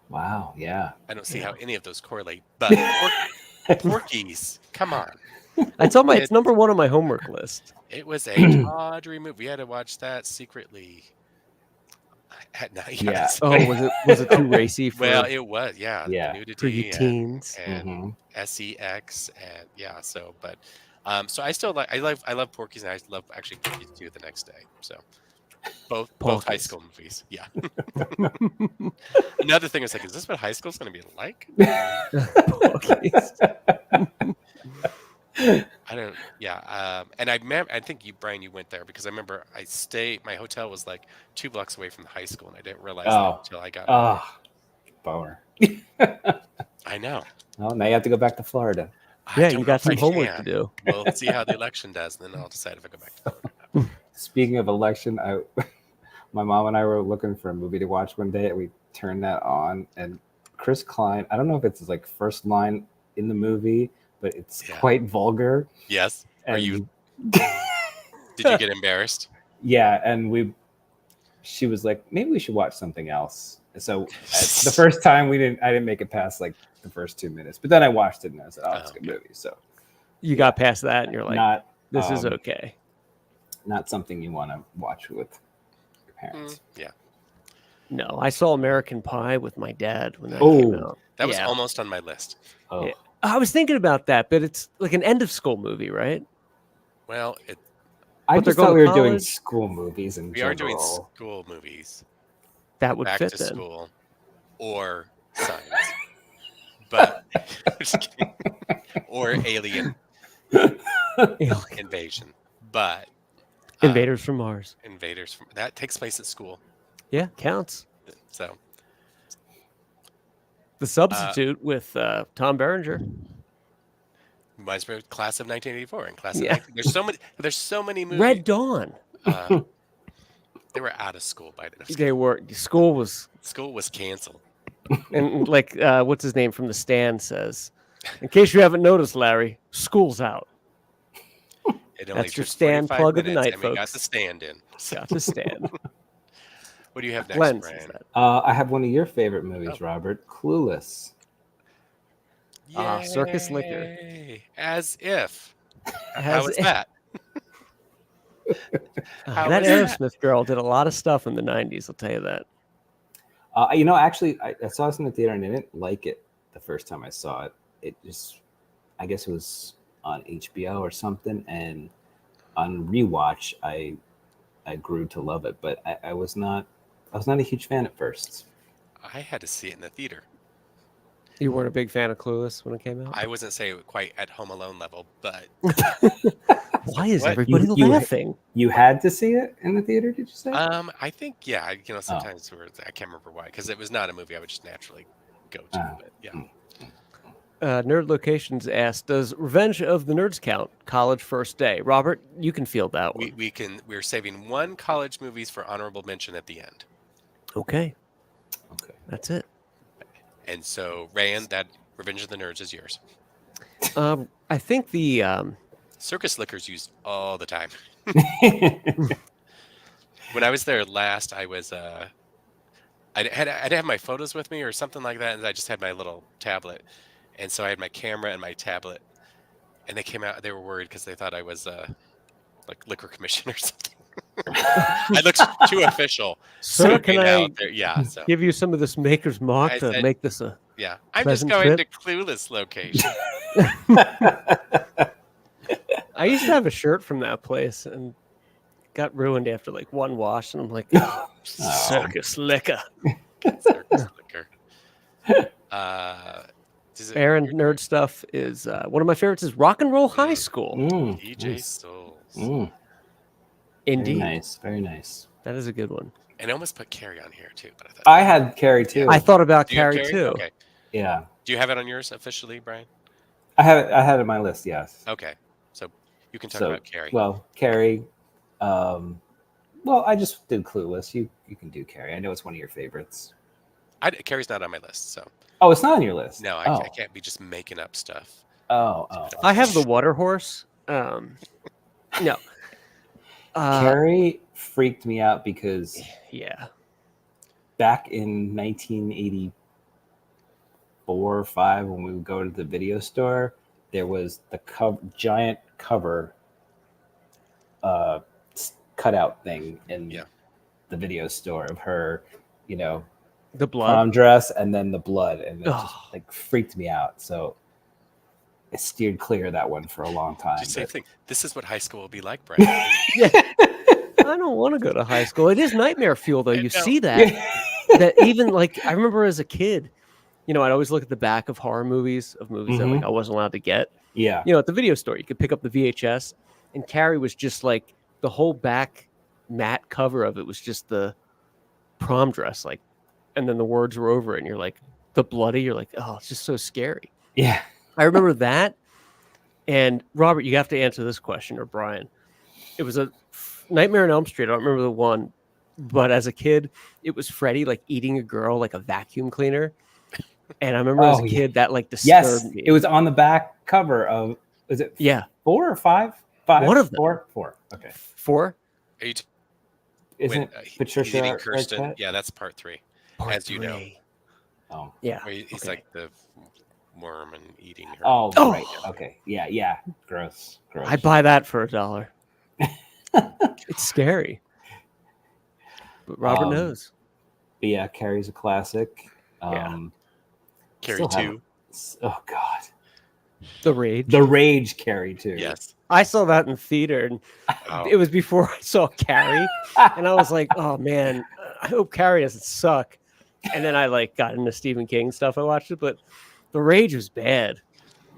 Wow, yeah. I don't see how any of those correlate, but Porky's, come on. It's number 1 on my homework list. It was a tawdry movie. We had to watch that secretly at night. Yeah. Oh, was it too racy for? Well, it was, yeah. Nudity for teens and sex and yeah. So, but so I still I love Porky's, and I love actually Porky's 2 the next day. So. Both high school movies, yeah. Another thing is like, is this what high school's going to be like? I don't. Yeah, and I think you, Brian, you went there because I remember my hotel was like 2 blocks away from the high school, and I didn't realize that until I got. Bummer. I know. Well, now you have to go back to Florida. Yeah, you got some homework to do. We'll see how the election does, and then I'll decide if I go back to Florida. Speaking of election, My mom and I were looking for a movie to watch one day, and we turned that on. And Chris Klein, I don't know if it's his like first line in the movie, but it's quite vulgar. Yes. And Are you? Did you get embarrassed? Yeah, and she was like, maybe we should watch something else. So the first time I didn't make it past like the first 2 minutes, but then I watched it and I said, oh, it's a good movie. So you got past that and you're like, this is okay. Not something you want to watch with your parents. Yeah. No, I saw American Pie with my dad when that came out. That was almost on my list. Oh. Yeah. I was thinking about that, but it's like an end of school movie, right? Well, I just thought we were doing school movies in general. We are doing school movies. That would Back fit to then. School or Science. But I'm just kidding. Or Alien Invasion. But Invaders from Mars. That takes place at school. Yeah, counts. So The Substitute with Tom Berenger. Reminds me of Class of 1984 and Class of 19... There's so many movies. Red Dawn. They were out of school by then. They were. School was canceled. And like, what's his name from The Stand says, in case you haven't noticed, Larry, school's out. That's your Stand plug of the night, folks. We got the Stand in. Got the Stand. What do you have next, Brian? I have one of your favorite movies, Robert, Clueless. Circus Liquor. As if. How was that? That Aerosmith girl did a lot of stuff in the 90s, I'll tell you that. Actually, I saw this in the theater and I didn't like it the first time I saw it. It just, I guess it was on HBO or something, and on rewatch, I grew to love it. But I was not a huge fan at first. I had to see it in the theater. You weren't a big fan of Clueless when it came out? I wasn't saying quite at Home Alone level, but why is everybody laughing? You had to see it in the theater, did you say? I think, yeah. Sometimes I can't remember why, because it was not a movie I would just naturally go to. But yeah. Nerd Locations asked, does Revenge of the Nerds count? College First Day. Robert, you can field that one. We're saving one college movies for honorable mention at the end. Okay. That's it. And so, Ryan, that Revenge of the Nerds is yours. I think the Circus Liquor's used all the time. When I was there last, I was I didn't have my photos with me or something like that, and I just had my little tablet, and so I had my camera and my tablet, and they came out. They were worried because they thought I was like liquor commission or something. I looked too official. So can I give you some of this Maker's Mark to make this a I'm just going to Clueless Location. I used to have a shirt from that place and got ruined after like one wash, and I'm like, Circus Liquor. Circus Liquor. Aaron Nerd Stuff is one of my favorites is Rock and Roll High School. DJ Souls. Indeed. Very nice. Very nice. That is a good one. And I almost put Carrie on here too, but I had Carrie too. I thought about Carrie too. Okay. Yeah. Do you have it on yours officially, Brian? I had it on my list. Yes. Okay. So you can talk about Carrie. Well, Carrie. I just did Clueless. You can do Carrie. I know it's one of your favorites. Carrie's not on my list, so. Oh, it's not on your list. No, I can't be just making up stuff. Oh. I have the Water Horse. No. Carrie freaked me out because back in 1984 or 5, when we would go to the video store, there was the giant cover cutout thing in the video store of her, the blood prom dress and then the blood, and it just like freaked me out. So I steered clear of that one for a long time. Same thing. This is what high school will be like, Brian. I don't want to go to high school. It is nightmare fuel, though. You see that. That even like I remember as a kid, I'd always look at the back of horror movies that like I wasn't allowed to get. Yeah. At the video store, you could pick up the VHS, and Carrie was just like the whole back matte cover of it was just the prom dress, like, and then the words were over it, and you're like the bloody. You're like, oh, it's just so scary. Yeah. I remember that. And Robert, you have to answer this question, or Brian. It was a Nightmare on Elm Street. I don't remember the one, but as a kid, it was Freddy like eating a girl like a vacuum cleaner. And I remember as a kid that like disturbed me. It was on the back cover of, is it 4 or 5? 5? One of them. 4. Okay. 4? Isn't Patricia eating Kirsten? Arquette? Yeah, that's part 3. Part as 3. you know. Oh. Yeah. Where he's like the worm and eating her. Oh, right. Okay. Yeah. Gross. I buy that for $1. It's scary. But Robert knows. But yeah, Carrie's a classic. Carrie 2. Oh God. The Rage. The Rage Carrie 2. Yes. I saw that in theater, and it was before I saw Carrie, and I was like, "Oh man, I hope Carrie doesn't suck." And then I like got into Stephen King stuff. I watched it, but The Rage was bad.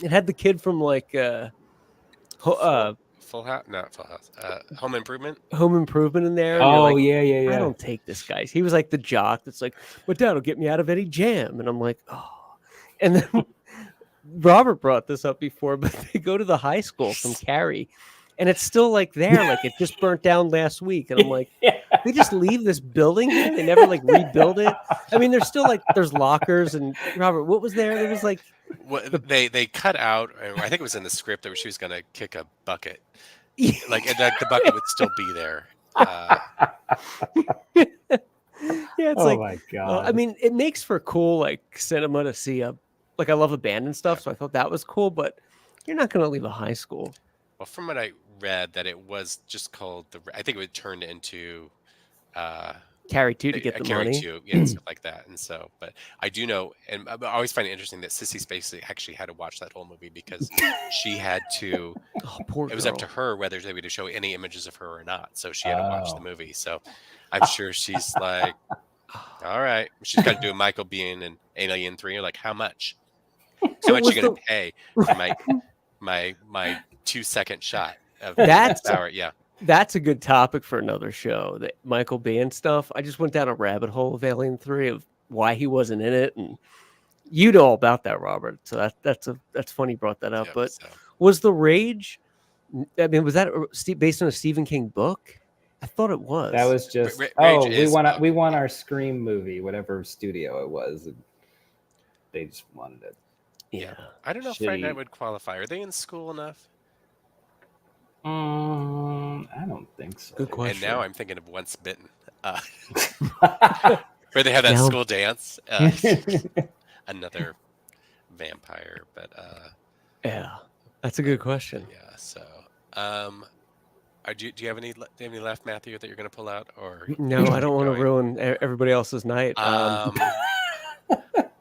It had the kid from like Full House, not Full House. Home Improvement. Home Improvement in there. Oh like, yeah. I don't take this guy. He was like the jock that's like, "But Dad will get me out of any jam," and I'm like, "Oh." And then Robert brought this up before, but they go to the high school from Carrie, and it's still like there, like it just burnt down last week. And I'm like, they just leave this building here? They never like rebuild it? I mean, there's still like there's lockers and Robert, what was there? There was like they cut out. I think it was in the script that she was going to kick a bucket, like the bucket would still be there. Yeah, it's my God. I mean, it makes for cool like cinema to see like I love the band and stuff, so I thought that was cool, but you're not going to leave a high school. Well, from what I read, that it was just called I think it would turn into Carrie 2 to get the Carrie money. 2, and stuff like that. And so, but I do know, and I always find it interesting that Sissy Spacek actually had to watch that whole movie because she had to. Oh, poor it was girl. up to her whether they would show any images of her or not. So she had to watch the movie. So I'm sure she's like, all right, she's got to do a Michael Biehn and Alien 3. You're like, how much? How much are you going to pay for my 2-second shot of That's hour? Yeah. That's a good topic for another show. That Michael Biehn stuff. I just went down a rabbit hole of Alien 3 of why he wasn't in it, and you know all about that, Robert. So that's funny you brought that up. But was The Rage? I mean, was that based on a Stephen King book? I thought it was. That was just we won our Scream movie, whatever studio it was. And they just wanted it. Yeah, I don't know if Friday Night would qualify. Are they in school enough? I don't think so. Good question. And now I'm thinking of Once Bitten, where they have that school dance. Another vampire, but yeah, that's a good question. Yeah. So, do you have any left, Matthew, that you're going to pull out, or no? I don't want to ruin everybody else's night.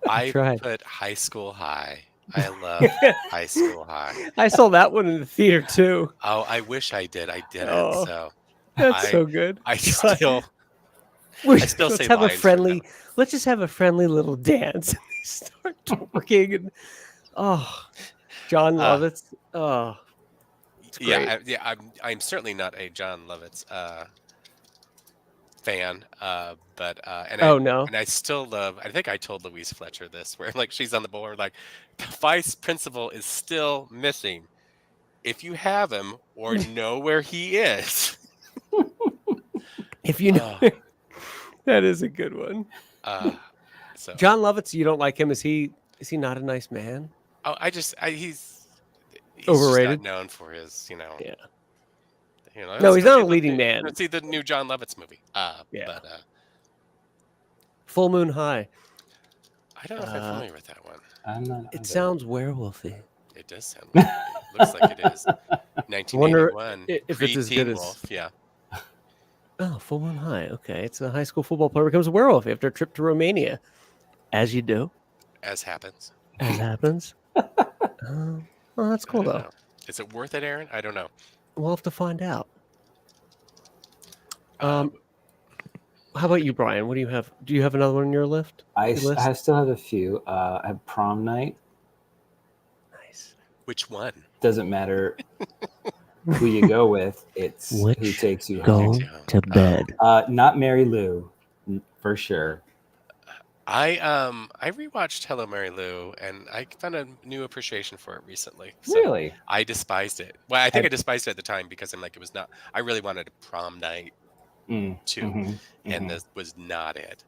I put High School High. I love High School High. I saw that one in the theater too. Oh, I wish I did. I didn't. Oh, so that's so good. I still let's say have a lines friendly. Let's just have a friendly little dance. And they start talking, and John Lovitz. It's great. I'm certainly not a John Lovitz fan, but and I still love. I think I told Louise Fletcher this, where like she's on the board, like the vice principal is still missing. If you have him or know where he is, if you know, that is a good one. So John Lovitz, you don't like him? Is he not a nice man? Oh, he's overrated. Just not known for his, Yeah. No, he's not a leading man. Let's see the new John Lovitz movie. But Full Moon High. I don't know if I'm familiar with that one. I'm not. It sounds werewolfy. It does sound werewolfy. It looks like it is. 1981. If it's as good as. Wolf, yeah. Oh, Full Moon High. Okay, it's a high school football player becomes a werewolf after a trip to Romania, as you do. As happens. As happens. Well, that's cool though. Is it worth it, Aaron? I don't know. We'll have to find out. How about you, Brian? What do you have? Do you have another one on your list? I still have a few. I have Prom Night. Nice. Which one? Doesn't matter who you go with. It's who takes you home. Go to bed. Not Mary Lou, for sure. I rewatched Hello Mary Lou, and I found a new appreciation for it recently. So really? I despised it. Well, I think I despised it at the time because I'm like, it was not. I really wanted a prom night too, and this was not it.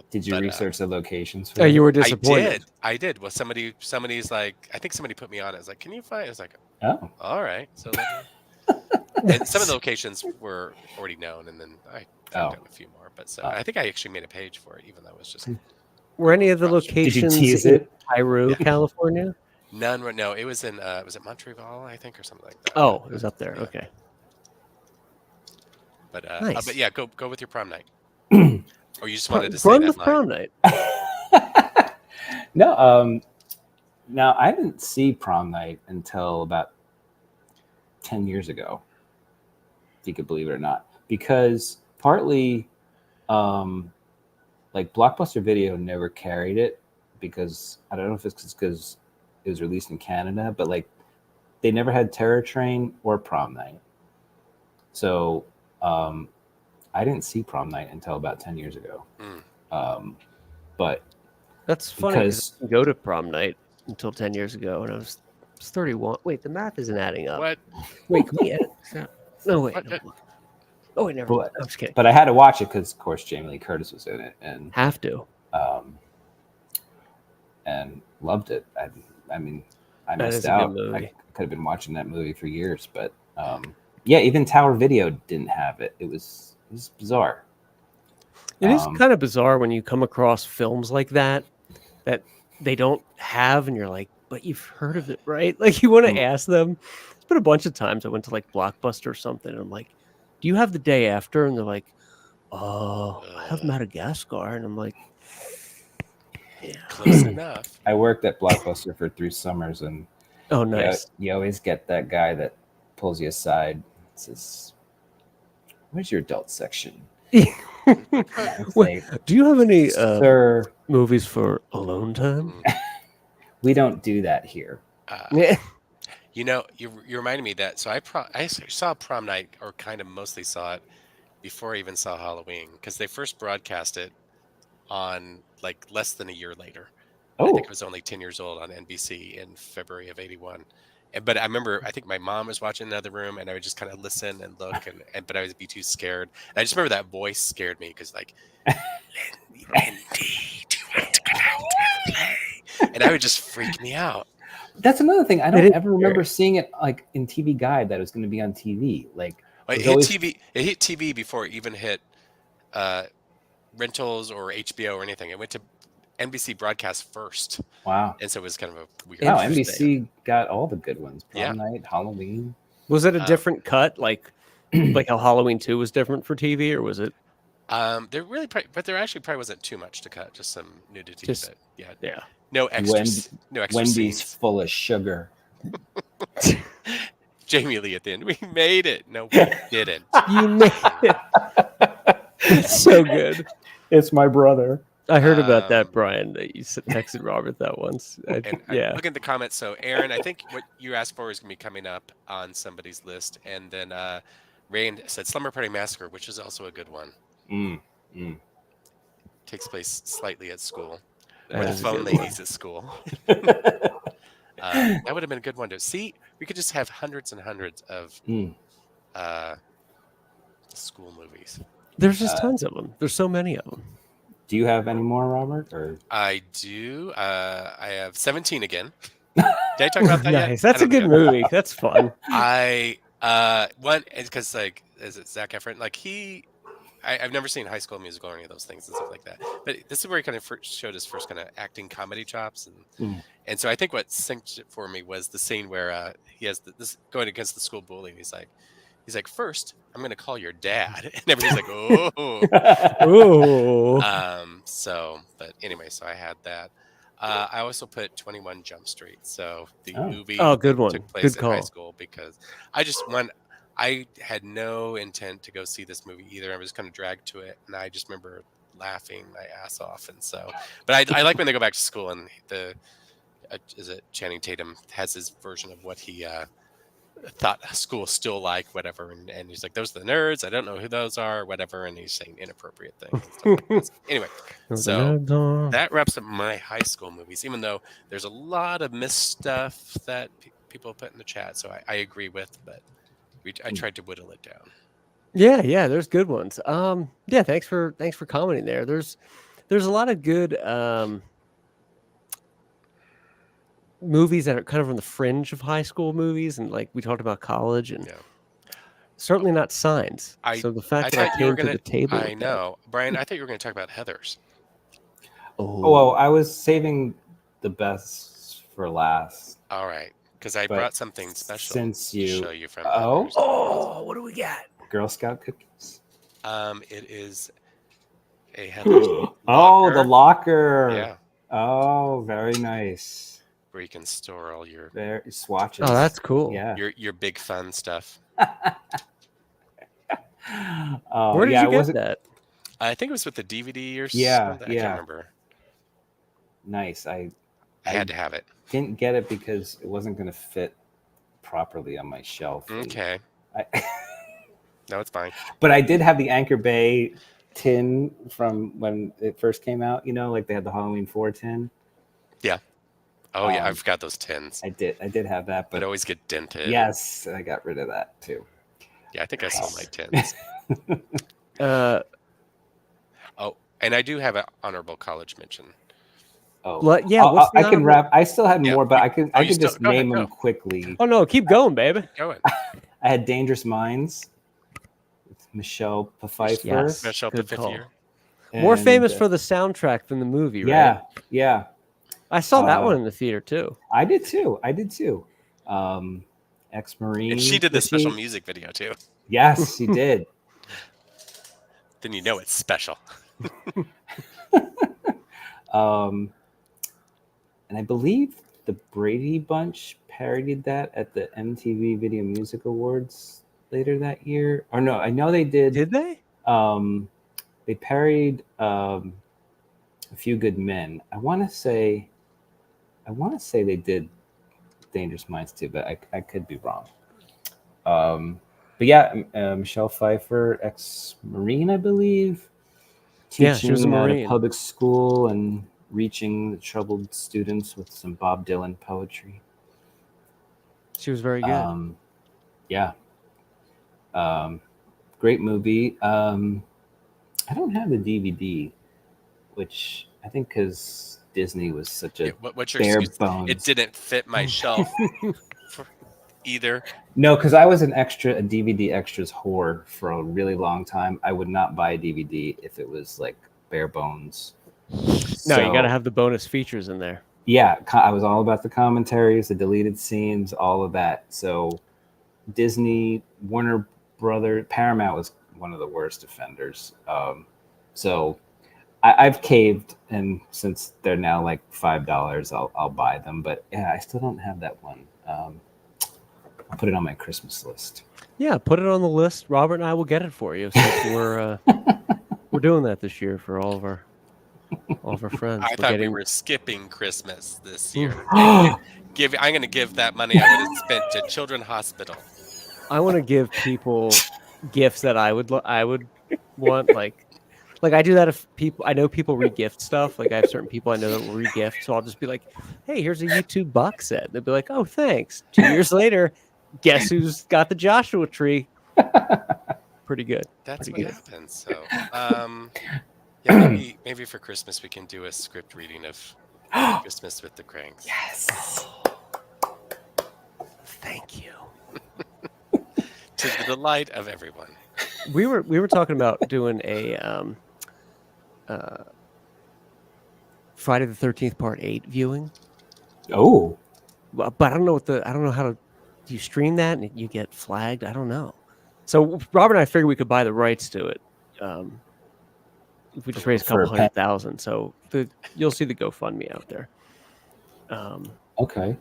Did you but, research the locations for Oh, that? you were disappointed. I did. Well, somebody's like, I think somebody put me on it. I was like, can you find? I was like, Oh, all right. So and some of the locations were already known, and then I tracked down a few more. But so I think I actually made a page for it, even though it was just. Were any of the Rush. did you locations tease in it? Peru, California? None were. No, it was in. Was it Montreal? I think, or something like that. Oh, it was up there. Yeah. Okay. But Nice. but yeah, go with your prom night. Or you just Pr- wanted to say Run that with line. prom night. No, now I didn't see prom night until about 10 years ago, if you could believe it or not, because partly like Blockbuster Video never carried it, because I don't know if it's because it was released in Canada, but like they never had Terror Train or prom night. So I didn't see prom night until about 10 years ago. But That's funny because because I didn't go to prom night until 10 years ago, and I was 31. Wait, the math isn't adding up. What? Wait, can we edit this out? No, wait. What? No. Oh, wait, never mind. but, I'm just kidding. but I had to watch it because of course Jamie Lee Curtis was in it, Have to. and loved it. I mean, I That missed is a good out. movie. I could have been watching that movie for years, but yeah, even Tower Video didn't have it. It was bizarre. It is kind of bizarre when you come across films like that they don't have, and you're like, but you've heard of it, right? Like you want to ask them. It's been a bunch of times I went to like Blockbuster or something, and I'm like, do you have The Day After? And they're like, oh, I have Madagascar. And I'm like, yeah. Close enough. I worked at Blockbuster for 3 summers, and Oh, nice. you always get that guy that pulls you aside and says, "Where's your adult section?" Wait, do you have any Sir, movies for alone time? we don't do that here. You know, you reminded me that. So I saw prom night, or kind of mostly saw it before I even saw Halloween, because they first broadcast it on like less than a year later. I think it was only 10 years old on NBC in February of '81. But I remember, I think my mom was watching in another room, and I would just kind of listen and look, but I would be too scared. And I just remember that voice scared me, because like, Lindy, do you want to go out and play? And I would just freak me out. That's another thing. I don't ever remember seeing it like in TV Guide that it was going to be on TV. Like it hit TV. It hit TV before it even hit rentals or HBO or anything. It went to NBC broadcast first. Wow. And so it was kind of a weird. Wow, NBC got all the good ones. Prom night, Halloween. Was it a different cut, like how Halloween 2 was different for TV, or was it? There really, but there actually probably wasn't too much to cut. Just some nudity. But yeah. No extra. No extra Wendy's scenes. full of sugar. Jamie Lee at the end. We made it. No, we didn't. You made it. It's so good. It's my brother. I heard about that, Brian. That you texted Robert that once. Yeah. Look at the comments. So, Aaron, I think what you asked for is going to be coming up on somebody's list. And then Rand said Slumber Party Massacre, which is also a good one. Takes place slightly at school. Or the phone ladies at school. That would have been a good one to see. We could just have hundreds and hundreds of school movies. There's just tons of them. There's so many of them. Do you have any more, Robert? Or I do. I have 17 again. Did I talk about that yet? Nice. That's a good movie. That's fun. One because like, is it Zac Efron? Like I've never seen High School Musical or any of those things and stuff like that. But this is where he kind of first showed his first kind of acting comedy chops, and so I think what synced it for me was the scene where he has this going against the school bully, and he's like, first, I'm going to call your dad. And everybody's like, oh. So, but anyway, so I had that. I also put 21 Jump Street. So the movie good one. took place in high school, because I had no intent to go see this movie either. I was kind of dragged to it. And I just remember laughing my ass off. And so, but I like when they go back to school and is it Channing Tatum has his version of what he, thought school still like, whatever, and he's like, those are the nerds, I don't know who those are, whatever, and he's saying inappropriate things. Anyway, so that wraps up my high school movies, even though there's a lot of missed stuff that people put in the chat, so I agree with, but I tried to whittle it down. Yeah, there's good ones. Yeah, thanks for commenting there. There's a lot of good movies that are kind of on the fringe of high school movies, and like we talked about college, and Yeah. certainly not Signs. I So the I fact that I thought you were came to gonna. the table I with that. know, Brian. I thought you were gonna talk about Heathers. Oh, well, Oh, I was saving the best for last. All right, because I But brought something special since to show you from oh, Heathers. oh, what do we got? Girl Scout cookies. It is a Heathers Oh, the locker. locker. Yeah, Oh, very nice. where you can store all your Very swatches. Oh, that's cool. Yeah. your big fun stuff. Where did yeah, you it get wasn't that? I think it was with the DVD or Yeah, something. I yeah. can't remember. nice. I I had to have it. didn't get it because it wasn't going to fit properly on my shelf. and Okay, I, no, it's fine. but I did have the Anchor Bay tin from when it first came out. You know, like they had the Halloween 4 tin. Oh yeah, I Um, forgot those tins. I did have that, But but always get dented. yes, I got rid of that too. Yeah, I think I sold my Nice. tins. Oh, and I do have an honorable college mention. Oh, Yeah, what's the I can honorable- wrap. I still had Yeah, more, but you- I could oh, I you could still- just go ahead, name them go. quickly. Oh no, keep going, baby. Going. I had Dangerous Minds with Michelle Pfeiffer. Yes. Michelle Good Pfeiffer. call. More and, famous for the soundtrack than the movie, right? yeah, yeah. I saw that Uh, one in the theater too. I did too. Ex-Marine. And she did the was special she? music video too. Yes, she did. Then you know it's special. And I believe the Brady Bunch parodied that at the MTV Video Music Awards later that year. Or no, I know they did. Did they? They parodied A Few Good Men. I want to say they did Dangerous Minds too, but I could be wrong. But yeah, Michelle Pfeiffer, ex-Marine, I believe. Yeah, she was a teaching at Marine. public school and reaching the troubled students with some Bob Dylan poetry. She was very good. Yeah. Great movie. I don't have the DVD, which I think because Disney was such a Yeah, what's your bare excuse? bones. It didn't fit my shelf either. No, because I was a DVD extras whore for a really long time. I would not buy a DVD if it was like bare bones. No, you got to have the bonus features in there. Yeah, I was all about the commentaries, the deleted scenes, all of that. So Disney, Warner Brothers, Paramount was one of the worst offenders. So I've caved, and since they're now like $5, I'll buy them. But yeah, I still don't have that one. I'll put it on my Christmas list. Yeah, put it on the list. Robert and I will get it for you. Since we're doing that this year for all of our friends. I We're thought we getting- were skipping Christmas this year. I'm going to give that money I would have spent to Children's Hospital. I want to give people gifts that I would want. Like I do that if people I know people re-gift stuff. Like I have certain people I know that will re-gift, so I'll just be like, "Hey, here's a YouTube box set." They'll be like, "Oh, thanks." 2 years later, guess who's got the Joshua Tree? Pretty good. That's Pretty what good. happens. So, yeah, maybe for Christmas we can do a script reading of Christmas with the Cranks. Yes. Thank you. To the delight of everyone. We were talking about doing a Friday the 13th Part 8 viewing. Oh, Well, but I don't know how to. Do you stream that and you get flagged? I don't know. So Robert and I figured we could buy the rights to it. If we just raise a For couple a pen. 100,000, so you'll see the GoFundMe out there. okay.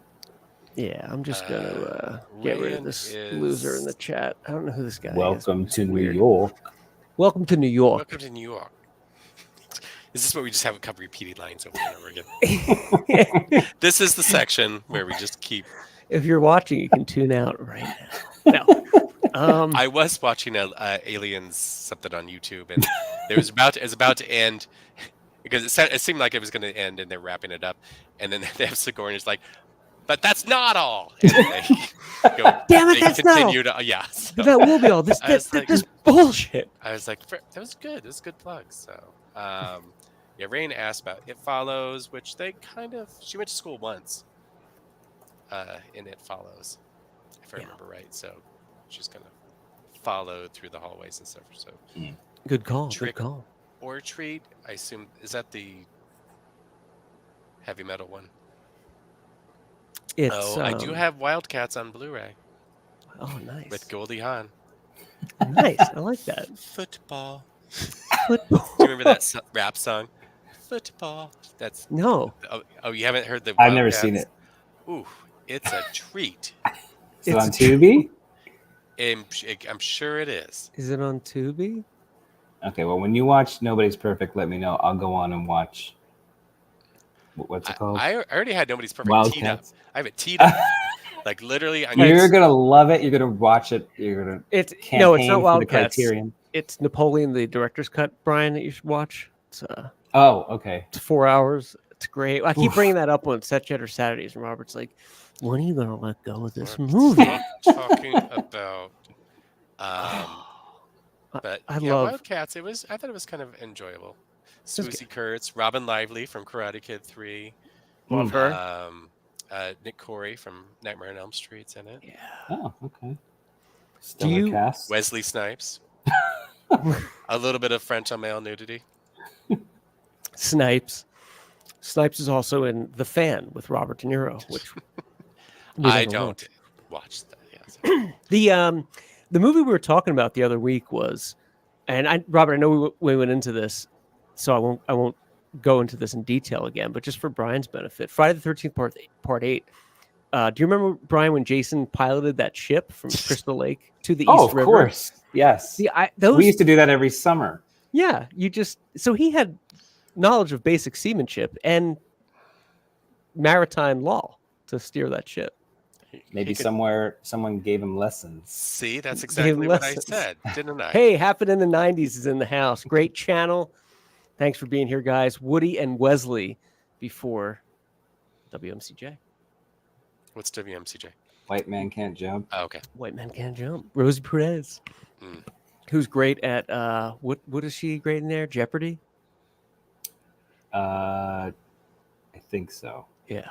Yeah, I'm just gonna get rid of this Rand loser in the is- chat. I don't know who this guy is. Welcome He's to New weird. York. Welcome to New York. Welcome to New York. Is this where we just have a couple repeated lines over and over again? This is the section where we just keep. If you're watching, you can tune out right now. No. I was watching Aliens something on YouTube, and it was about to end because it seemed like it was going to end, and they're wrapping it up, and then they have Sigourney's like, but that's not all. And they go, Damn it, they that's not all. continue to, yeah. So That will be all. This I was like- this bullshit. I was like, that was good. It was a good plug. So, yeah, Rain asked about It Follows, which they she went to school once in It Follows, if I remember right. So she's kind of followed through the hallways and stuff. So Good call. Trick Good call. or Treat, I assume, is that the heavy metal one? It's I do have Wildcats on Blu-ray Oh, nice. with Goldie Hawn. Nice. I like that. Football. Football. Do you remember that rap song? Football. That's No. Oh, you haven't heard the I've never seen it. Ooh, it's a treat. Is it on Tubi? I'm sure it is. Is it on Tubi? Okay, well, when you watch Nobody's Perfect, let me know. I'll go on and watch. What's it called? I already had Nobody's Perfect teed up. Wildcats. I have it teed up. Like literally, You're gonna love it. You're gonna watch it. You're gonna It's campaign no, it's not for the Wildcats. Criterion. It's Napoleon, the director's cut, Brian, that you should watch. It's Oh, okay. it's 4 hours. It's great. I keep bringing that up on Set-Jetter Saturdays, and Robert's like, "When are you gonna let go of this movie?" talking about. But I yeah, love Wildcats. I thought it was kind of enjoyable. Swoosie Kurtz, Robin Lively from Karate Kid 3. love her. Nick Corey from Nightmare on Elm Street's in it. Yeah. Oh, okay. Do you- Cast. Wesley Snipes. A little bit of French on male nudity. Snipes. Snipes is also in The Fan with Robert De Niro, which I don't watch that. Yeah, the movie we were talking about the other week was, and Robert, I know we went into this, so I won't go into this in detail again, but just for Brian's benefit, Friday the 13th part 8. Do you remember, Brian, when Jason piloted that ship from Crystal Lake to the East River? Of course. Yes. See, We used to do that every summer. Yeah, so he had knowledge of basic seamanship and maritime law to steer that ship. Maybe someone gave him lessons. See, that's exactly what I lessons. said, didn't I? Hey, Happened in the 90s is in the house. Great channel. Thanks for being here, guys. Woody and Wesley before WMCJ. What's WMCJ? White Man Can't Jump. Oh, okay. White Man Can't Jump. Rosie Perez, who's great at what is she great in there? Jeopardy. I think so. Yeah.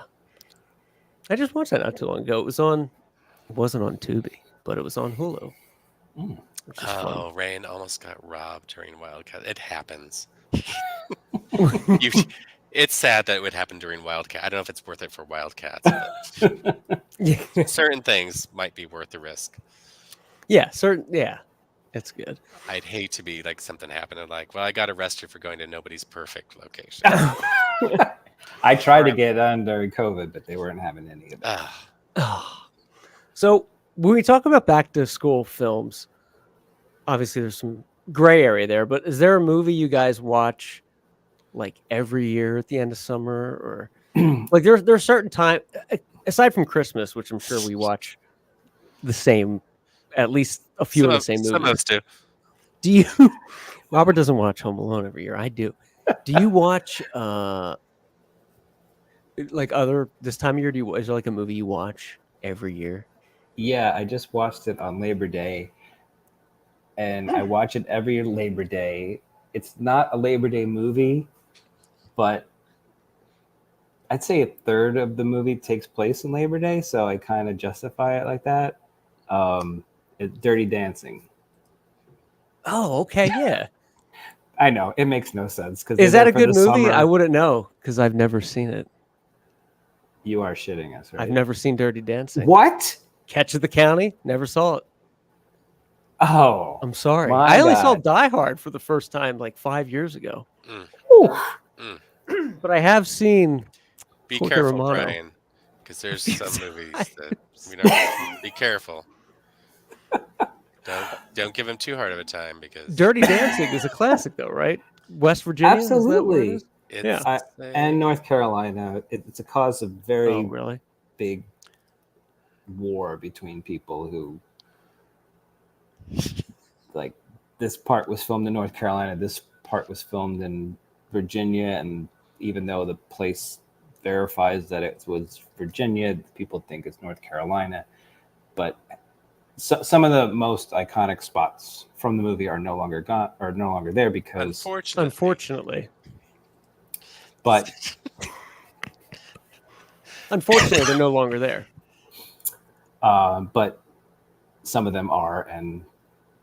I just watched that not too long ago. It wasn't on Tubi, but it was on Hulu. Which is fun. Rain almost got robbed during Wildcat. It happens. It's sad that it would happen during Wildcat. I don't know if it's worth it for Wildcats, but certain things might be worth the risk. Yeah, it's good. I'd hate to be like something happened and like, well, I got arrested for going to Nobody's Perfect location. I tried to get on during COVID, but they weren't having any of that. So when we talk about back to school films, obviously there's some gray area there, but is there a movie you guys watch like every year at the end of summer, or like there's certain time aside from Christmas, which I'm sure we watch the same, at least a few of the same movies. Some of us do. Do you? Robert doesn't watch Home Alone every year. I do. Do you watch like this time of year? Is there like a movie you watch every year? Yeah, I just watched it on Labor Day, and I watch it every Labor Day. It's not a Labor Day movie, but I'd say a third of the movie takes place in Labor Day, so I kind of justify it like that. It's Dirty Dancing. Oh, okay, yeah. I know it makes no sense because is that a good movie? I wouldn't know because I've never seen it. You are shitting us, right? I've never seen Dirty Dancing. What? Catch of the County? Never saw it. Oh, I'm sorry. I only saw Die Hard for the first time like 5 years ago. But I have seen. Be Corky careful, Romano. Brian, because there's some movies that we don't. Be careful. Don't give him too hard of a time because Dirty Dancing is a classic, though, right? West Virginia, absolutely. Yeah, and North Carolina. It's a cause of very really big war between people who like this part was filmed in North Carolina, this part was filmed in Virginia, and even though the place verifies that it was Virginia. People think it's North Carolina, but some of the most iconic spots from the movie are no longer there because Unfortunately. But unfortunately, they're no longer there. But some of them are, and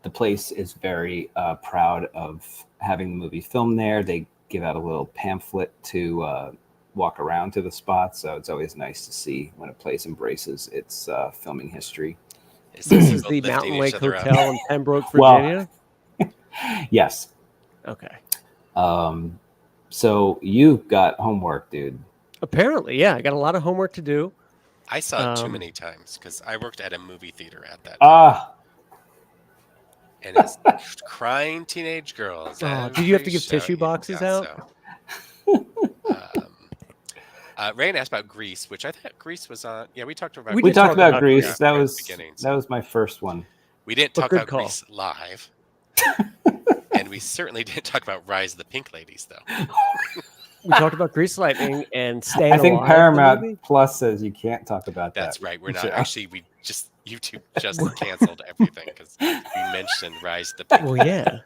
the place is very proud of having the movie filmed there. They give out a little pamphlet to walk around to the spots, so it's always nice to see when a place embraces its filming history. This is the Mountain Lake Hotel in Pembroke, Virginia? Yes. Okay. So you've got homework, dude. Apparently, yeah. I got a lot of homework to do. I saw it too many times because I worked at a movie theater at that time. And it's crying teenage girls. Did you have to give tissue boxes out? So. Rain asked about Grease, which I thought Grease was on. Yeah, we talked about. We talked about Grease. That was my first one. We didn't talk about Grease live, and we certainly didn't talk about Rise of the Pink Ladies, though. We talked about Grease Lightning and Staying Alive. I think Paramount Plus says you can't talk about that. That's right. We're not actually. YouTube just canceled everything because we mentioned Rise of the Pink. Well, yeah.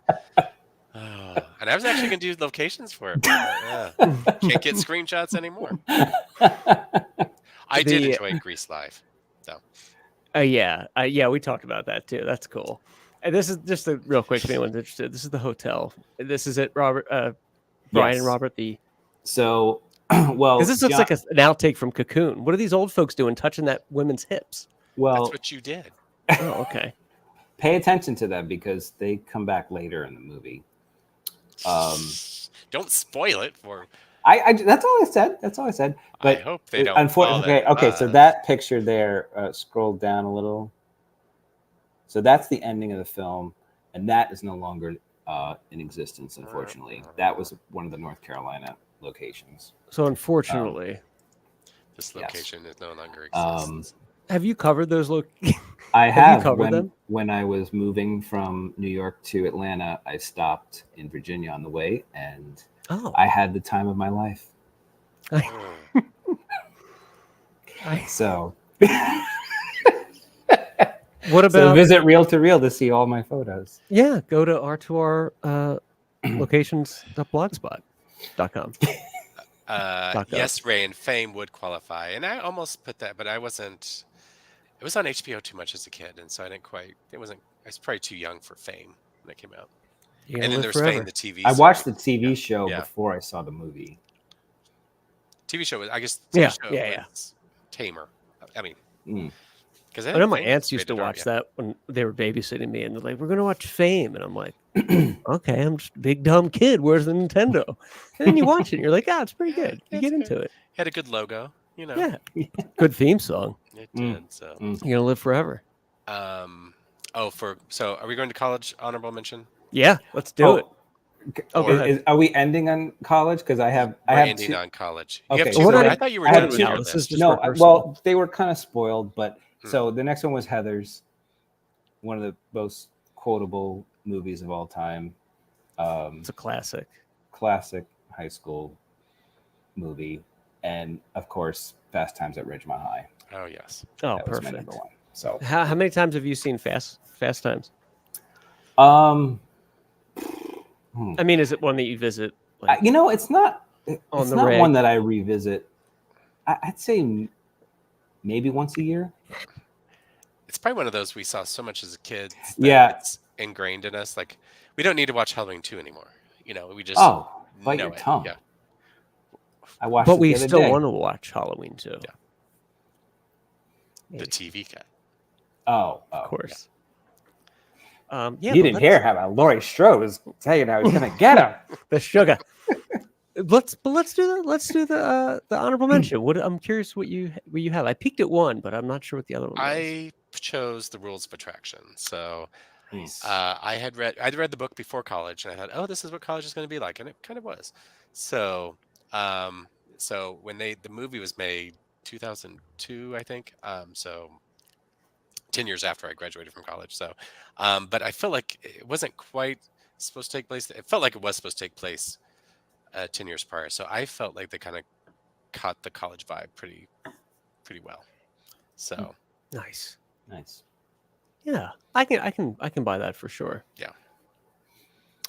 And I was actually going to do locations for it. But, can't get screenshots anymore. I did enjoy Grease Live, though. Yeah, we talked about that too. That's cool. And this is just a real quick. If anyone's interested, this is the hotel. This is it, Robert, Brian, and Robert. So, well, because this looks like an outtake from Cocoon. What are these old folks doing, touching that women's hips? Well, that's what you did. Oh, okay. Pay attention to them because they come back later in the movie. Don't spoil it for. I that's all I said. But I hope they don't. Unfortunately, okay. So that picture there, scroll down a little. So that's the ending of the film, and that is no longer in existence. Unfortunately, that was one of the North Carolina locations. So unfortunately, this location is no longer exists. Have you covered those I have. Them? When I was moving from New York to Atlanta, I stopped in Virginia on the way, and I had the time of my life. So, what about visit Reel to Reel to see all my photos? Yeah, go to R2R locations.blogspot.com. Yes, Ray, and Fame would qualify, and I almost put that, but I wasn't. It was on HBO too much as a kid, and so I didn't quite. It wasn't. I was probably too young for Fame when it came out. And then there's Fame, the TV. I watched the TV show before I saw the movie. TV show was, I guess. Was tamer. I mean, because I know my aunts used to watch that when they were babysitting me, and they're like, "We're gonna watch Fame," and I'm like, "Okay, I'm just a big dumb kid. Where's the Nintendo?" And then you watch it, and you're like, "Ah, it's pretty good." You get into it. Had a good logo, you know. Yeah, good theme song. It did. So you're gonna live forever. So are we going to college? Honorable mention. Yeah, let's do it. Are we ending on college? Because I have ending on college. You have two. I thought you were done with your list. This is just well, they were kind of spoiled, but so the next one was Heathers, one of the most quotable movies of all time. It's a classic high school movie, and of course, Fast Times at Ridgemont High. Oh yes. Oh, that perfect. was my number one. So how many times have you seen Fast Times? I mean, is it one that you visit? Like, it's not. It's not one that I revisit. I'd say maybe once a year. It's probably one of those we saw so much as a kid. It's ingrained in us. Like we don't need to watch Halloween 2 anymore. We just bite your tongue. Yeah. I watched. But we still want to watch Halloween 2. Yeah. The TV guy. Oh, of course. Yeah. You didn't hear how Laurie Strode was saying I was going to get him. The sugar. Let's do the honorable mention. I'm curious what you have. I peeked at one, but I'm not sure what the other one was. I chose The Rules of Attraction. So I'd read the book before college, and I thought, this is what college is going to be like, and it kind of was. So when the movie was made, 2002, I think. So 10 years after I graduated from college. So, but I feel like it wasn't quite supposed to take place. It felt like it was supposed to take place 10 years prior. So I felt like they kind of caught the college vibe pretty well. So Nice. Yeah, I can buy that for sure. yeah,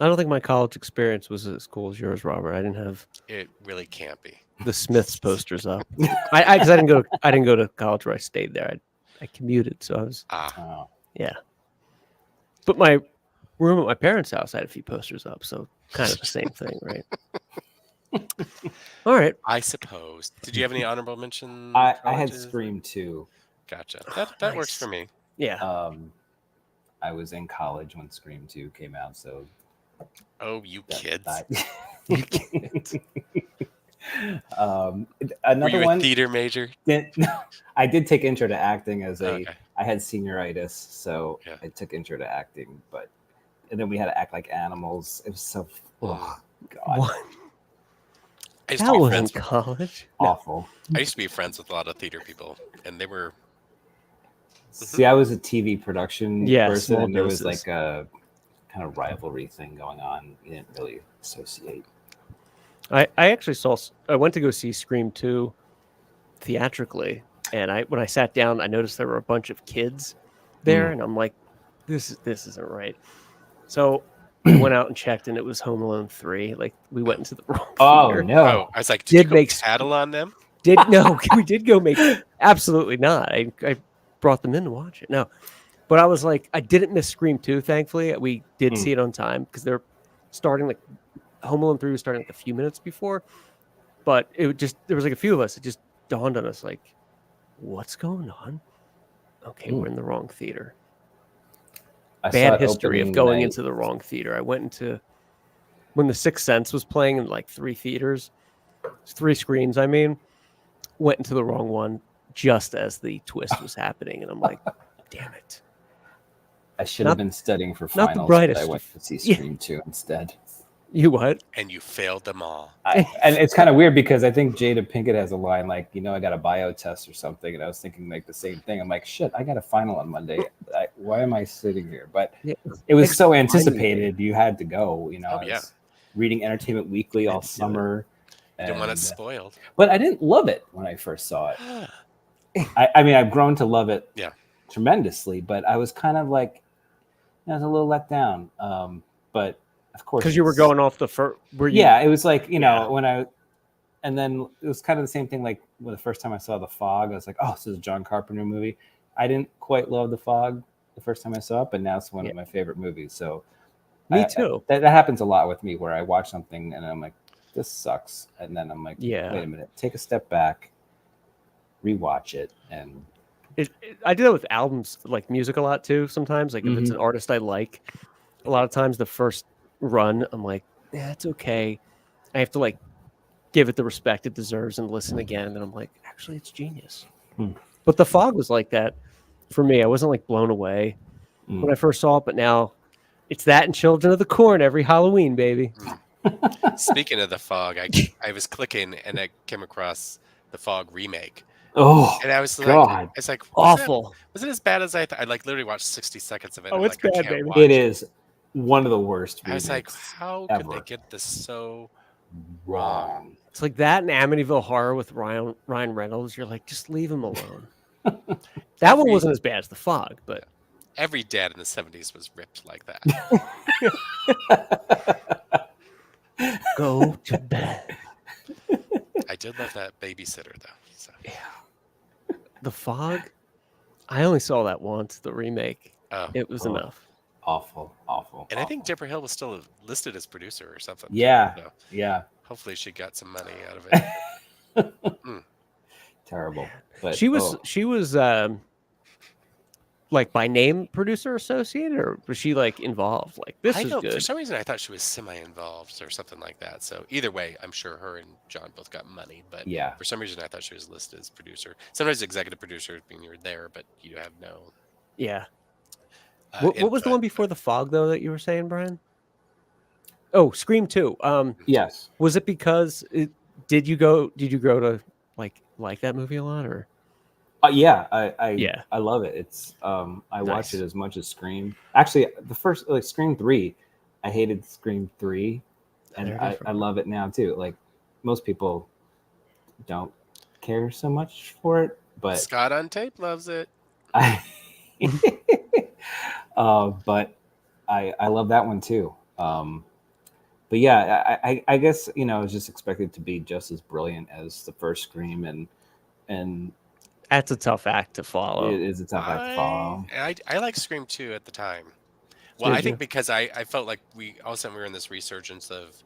I don't think my college experience was as cool as yours, Robert. I didn't have it really can't be. the Smiths posters up. Because I didn't go to college where I stayed there. I commuted, so I was Oh. yeah. But my room at my parents' house had a few posters up, so kind of the same thing, right? All right. I suppose. Did you have any honorable mention? I had colleges? Scream 2. Gotcha. That works Nice. for me. Yeah. I was in college when Scream 2 came out, so Oh, you kids! You can't. Were Another you a one. theater major? I did take intro to acting as a. Okay. I had senioritis, so Yeah. I took intro to acting, and then we had to act like animals. It was so God, What? I used That to be was in friends. college. awful. I used to be friends with a lot of theater people, and they were. See, I was a TV production Yeah, person, small and there was doses. like a kind of rivalry thing going on. You didn't really associate. I went to go see Scream 2 theatrically, and when I sat down, I noticed there were a bunch of kids there, and I'm like, this isn't right. So I went out and checked, and it was Home Alone 3. Like, we went into the wrong Oh theater. no! Oh, I was like, did you Did go make paddle on them? No, we did go make absolutely not. I brought them in to watch it. No, but I was like, I didn't miss Scream 2. Thankfully, we did see it on time because they're starting like Home Alone 3 was starting like a few minutes before. But there was like a few of us. It just dawned on us like, what's going on? Okay, we're in the wrong theater. I saw Bad it history of opening going night. into the wrong theater. I went into when The Sixth Sense was playing in like 3 theaters, 3 screens. I mean, went into the wrong one just as the twist was happening, and I'm like, damn it. I should have been studying for not the finals, but brightest I of- went to see Yeah. Scream 2 instead. You what? And you failed them all. And it's kind of weird because I think Jada Pinkett has a line like, I got a bio test or something, and I was thinking like the same thing. I'm like, shit, I got a final on Monday. Why am I sitting here? But Yeah. it was so Thanks for reminding me. anticipated. You had to go. I Oh, yeah. was reading Entertainment Weekly all to do it. summer. You didn't want it and, spoiled. but I didn't love it when I first saw it. I mean, I've grown to love it tremendously, but I was kind of like, I was a little let down. But of course, Because you were going off the first. Yeah, it was like, Yeah. and then it was kind of the same thing. Like when the first time I saw The Fog, I was like, oh, this is a John Carpenter movie. I didn't quite love The Fog the first time I saw it, but now it's one of my favorite movies. So Me too. That happens a lot with me where I watch something and I'm like, this sucks. And then I'm like, Yeah. wait a minute, take a step back, rewatch it. And I do that with albums, like music a lot too. Sometimes, like if it's an artist I like, a lot of times the first run, I'm like, yeah, it's okay. I have to like give it the respect it deserves and listen again. And then I'm like, actually, it's genius. But The Fog was like that for me. I wasn't like blown away when I first saw it, but now it's that and Children of the Corn every Halloween, baby. Speaking of The Fog, I was clicking and I came across The Fog remake. oh, And I was like, God. it's like Awful. Was it as bad as I thought? I like literally watched 60 seconds of it. Oh, I'm it's like, I bad, can't baby. watch It is one of the worst I was like, remakes how ever. could they get this so wrong. It's like that and Amityville Horror with Ryan Reynolds. You're like, just leave him alone. That one wasn't as bad as The Fog, but Every dad in the 70s was ripped like that. go to bed. I did love that babysitter though. So. Yeah. The Fog, I only saw that once, the remake. Oh. It was enough. Awful. And I think Deborah Hill was still listed as producer or something. Yeah. So Yeah. hopefully she got some money out of it. Terrible. But She was like by name producer associated, or was she like involved? Like this is For good. some reason I thought she was semi-involved or something like that. So either way, I'm sure her and John both got money. But yeah, for some reason I thought she was listed as producer. Sometimes executive producer being you're there, but you have no. Yeah. What was the one before The Fog though that you were saying, Brian? Oh, Scream 2. Yes. Was it because did you grow to like that movie a lot, or? Yeah, I love it. It's I watch it as much as Scream. Actually, the first Scream 3, I hated Scream 3, and I love it now too. Like most people don't care so much for it, but Scott on tape loves it. I, but I love that one too. But yeah, I guess I was just expected to be just as brilliant as the first Scream, and That's a tough act to follow. it is a tough act to follow. I like Scream 2 at the time. Well, Did I think you? because I felt like all of a sudden we were in this resurgence of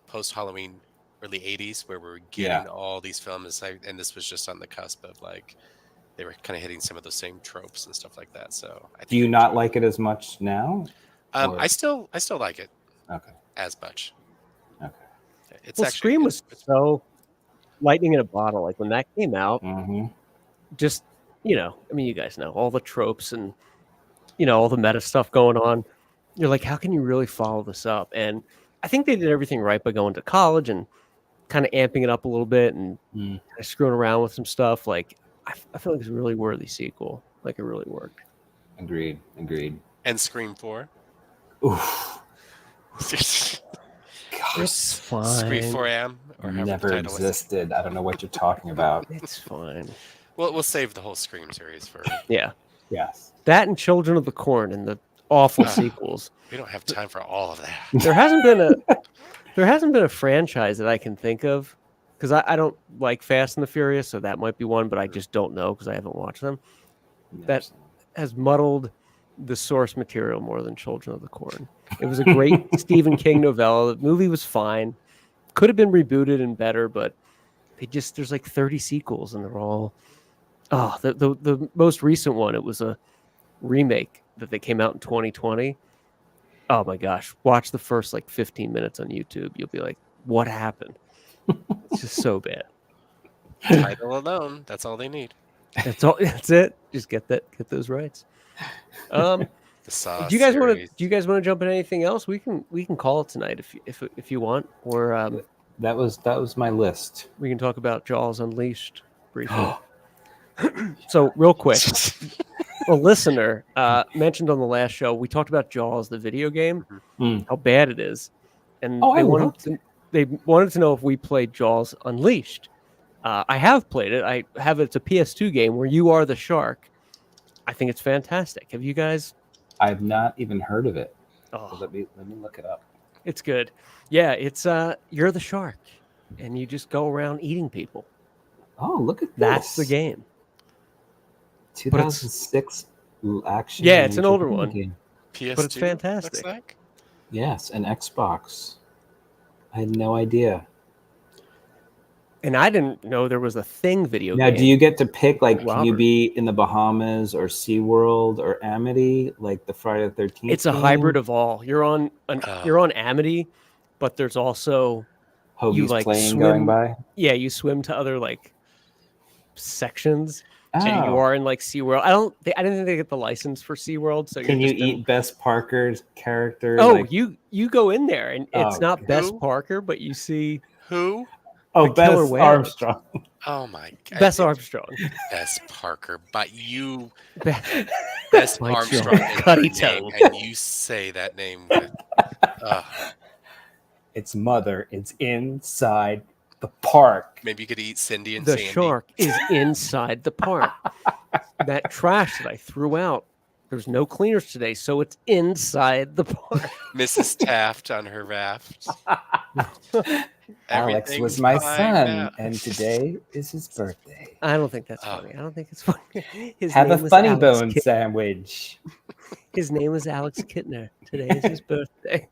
post-Halloween, early 80s, where we were getting all these films, and this was just on the cusp of like, they were kind of hitting some of those same tropes and stuff like that. So I think Do you not like it as much now? I still like it. Okay. As much. Okay. It's Well, actually Scream was so lightning in a bottle. Like when that came out, just I mean, you guys know all the tropes and all the meta stuff going on. You're like, how can you really follow this up? And I think they did everything right by going to college and kind of amping it up a little bit and kind of screwing around with some stuff. Like I feel like it's a really worthy sequel. Like it really worked. Agreed. And Scream 4. Oof. It's fine. Scream 4am or Never existed. I don't know what you're talking about. It's fine. We'll save the whole Scream series for Yes. That and Children of the Corn and the awful sequels. We don't have time for all of that. There hasn't been a franchise that I can think of, because I don't like Fast and the Furious, so that might be one, but I just don't know because I haven't watched them. That has muddled the source material more than Children of the Corn. It was a great Stephen King novella. The movie was fine. Could have been rebooted and better, but there's like 30 sequels and they're all the most recent one, it was a remake that they came out in 2020. Oh my gosh, watch the first like 15 minutes on YouTube. You'll be like, what happened? It's just so bad. Title alone, that's all they need. That's it. Just get those rights. The Saw do you guys series. want to jump into anything else? We can call it tonight if you want, or that was my list. we can talk about Jaws Unleashed briefly. So real quick, a listener mentioned on the last show, we talked about Jaws, the video game, how bad it is, and they wanted to know if we played Jaws Unleashed. I have played it. It's a PS2 game where you are the shark. I think it's fantastic. Have you guys? I've not even heard of it. Oh, So let me look it up. it's good. Yeah, it's you're the shark, and you just go around eating people. Oh, look at this. That's the game. 2006 action. Yeah, it's an older one. Game. PS2, but it's fantastic. looks like? Yes, an Xbox. I had no idea. And I didn't know there was a Thing video Now, game. do you get to pick, like, can you Robert. be in the Bahamas or SeaWorld or Amity, like the Friday the 13th? It's a hybrid of all. You're on Amity, but there's also Hoagie's like plane swim- going by. yeah, you swim to other like sections. And you Oh. are in like SeaWorld. I didn't think they get the license for SeaWorld, so Can you're you just eat Bess Parker's character? Oh, like, you go in there and it's Oh, not okay. Bess Who? Parker, but you see Who? oh, the killer Bess whale. Armstrong. Oh my god. Bess Armstrong. Bess Parker. But you Be- Bess Mike Armstrong Jones. is her Cuddy name, toe. and you say that name with Its mother is inside the park. maybe you could eat Cindy and the Sandy. shark is inside the park. That trash that I threw out. There's no cleaners today, so it's inside the park. Mrs. Taft on her raft. Alex was Everything's my fine son, now. and today is his birthday. I don't think that's Oh. funny. I don't think it's funny. His Have a name is funny Alex bone Kit- sandwich. His name is Alex Kittner. Today is his birthday.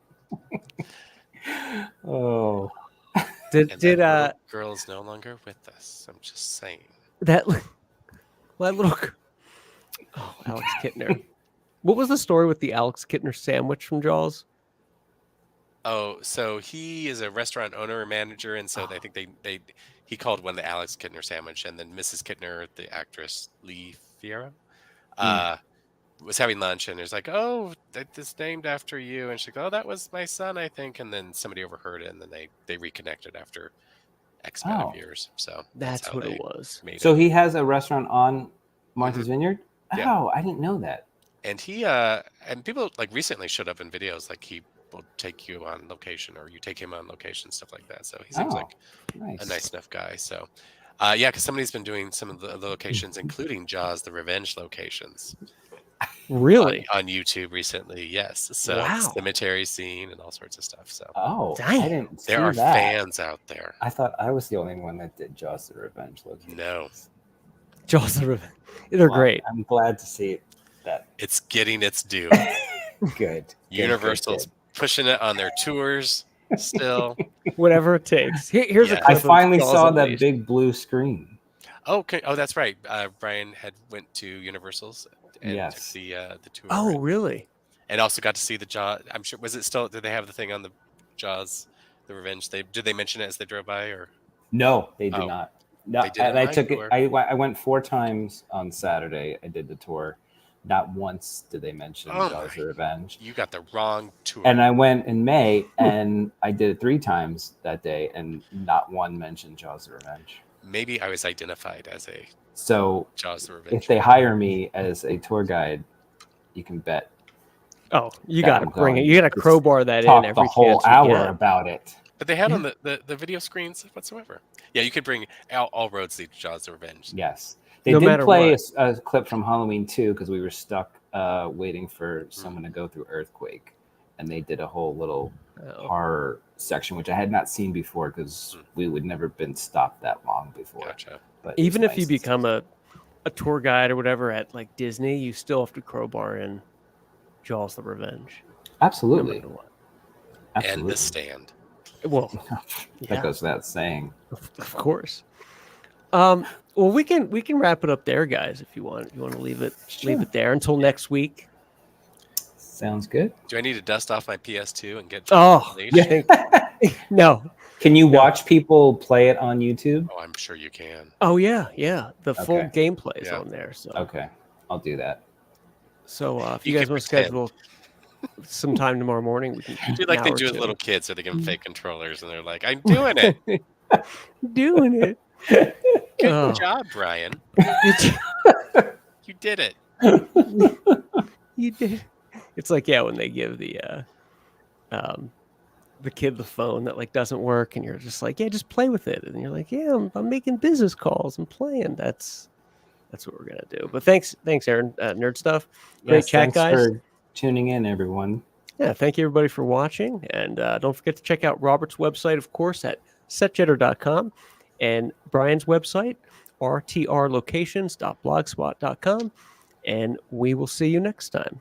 Oh, And Did that little girl is no longer with us. I'm just saying. that little oh, Alex Kittner. What was the story with the Alex Kittner sandwich from Jaws? Oh, so he is a restaurant owner and manager, and so I think he called one the Alex Kittner sandwich, and then Mrs. Kittner, the actress Lee Fierro, was having lunch, and there's like, oh, it's named after you, and she's like, oh, that was my son, I think, and then somebody overheard it, and then they reconnected after X amount of years. So That's how what they it was. made so it. he has a restaurant on Martha's Vineyard? Yeah. Oh, I didn't know that. And he and people like recently showed up in videos, like he will take you on location, or you take him on location, stuff like that. So he seems like a nice enough guy. So, yeah, because somebody's been doing some of the locations, including Jaws: The Revenge locations. Really? On YouTube recently, yes. So Wow. cemetery scene and all sorts of stuff. So I didn't see there are that. fans out there. I thought I was the only one that did Jaws: The Revenge locations. No. Jaws of the Revenge. They're great. I'm glad to see that. It's getting its due. Good. Universal's pushing it on their tours still. Whatever it takes. Here's a Yeah. clip I of finally Jaws saw at that least. big blue screen. Okay. Oh, that's right. Brian had went to Universal's and Yes. took the tour. Oh, really? And also got to see the Jaws. I'm sure. Was it still? Did they have the thing on the Jaws: The Revenge? Did they mention it as they drove by, or No, they did not. No, They did and it I live, took it. or- I went 4 times on Saturday. I did the tour. Not once did they mention Oh Jaws: my. The Revenge. You got the wrong tour. And I went in May, and I did it 3 times that day, and not one mentioned Jaws: The Revenge. Maybe I was identified as a So Jaws: The Revenge. if they hire me as a tour guide, you can bet Oh, you that got to I'm bring it. going You got to to crowbar that talk in every the whole chance you hour get. about it. But they had on the video screens whatsoever. Yeah, you could bring all roads lead to Jaws: The Revenge. Yes. They No did matter play what. a clip from Halloween 2 because we were stuck waiting for someone to go through Earthquake. And they did a whole little Oh. horror section, which I had not seen before because we would never been stopped that long before. Gotcha. But it was Even if you nice to see. become a tour guide or whatever at like Disney, you still have to crowbar in Jaws: The Revenge. No Absolutely. matter what. Absolutely. And The Stand. Well, That yeah, goes without saying. of course. Well, we can wrap it up there, guys. If you want to leave it there until next week. Sounds good. Do I need to dust off my PS2 and get Oh, Leash? no. Can you watch people play it on YouTube? Oh, I'm sure you can. Oh yeah. The full Okay. gameplay is Yeah. on there. So Okay. I'll do that. So if You you guys can want to pretend. schedule some time tomorrow morning, we can Do like an they hour do or with two. little kids, so they give them fake controllers, and they're like, "I'm doing it. Doing it. Good Oh. job, Brian. You did it." You did. It's like when they give the kid the phone that like doesn't work, and you're just like, just play with it, and you're like, I'm making business calls and playing. That's what we're gonna do. But thanks, Aaron. Nerd Stuff. Great Yes, chat, thanks guys. for tuning in, everyone. Yeah, thank you everybody for watching, and don't forget to check out Robert's website, of course, at setjetter.com, and Brian's website, rtrlocations.blogspot.com, and we will see you next time.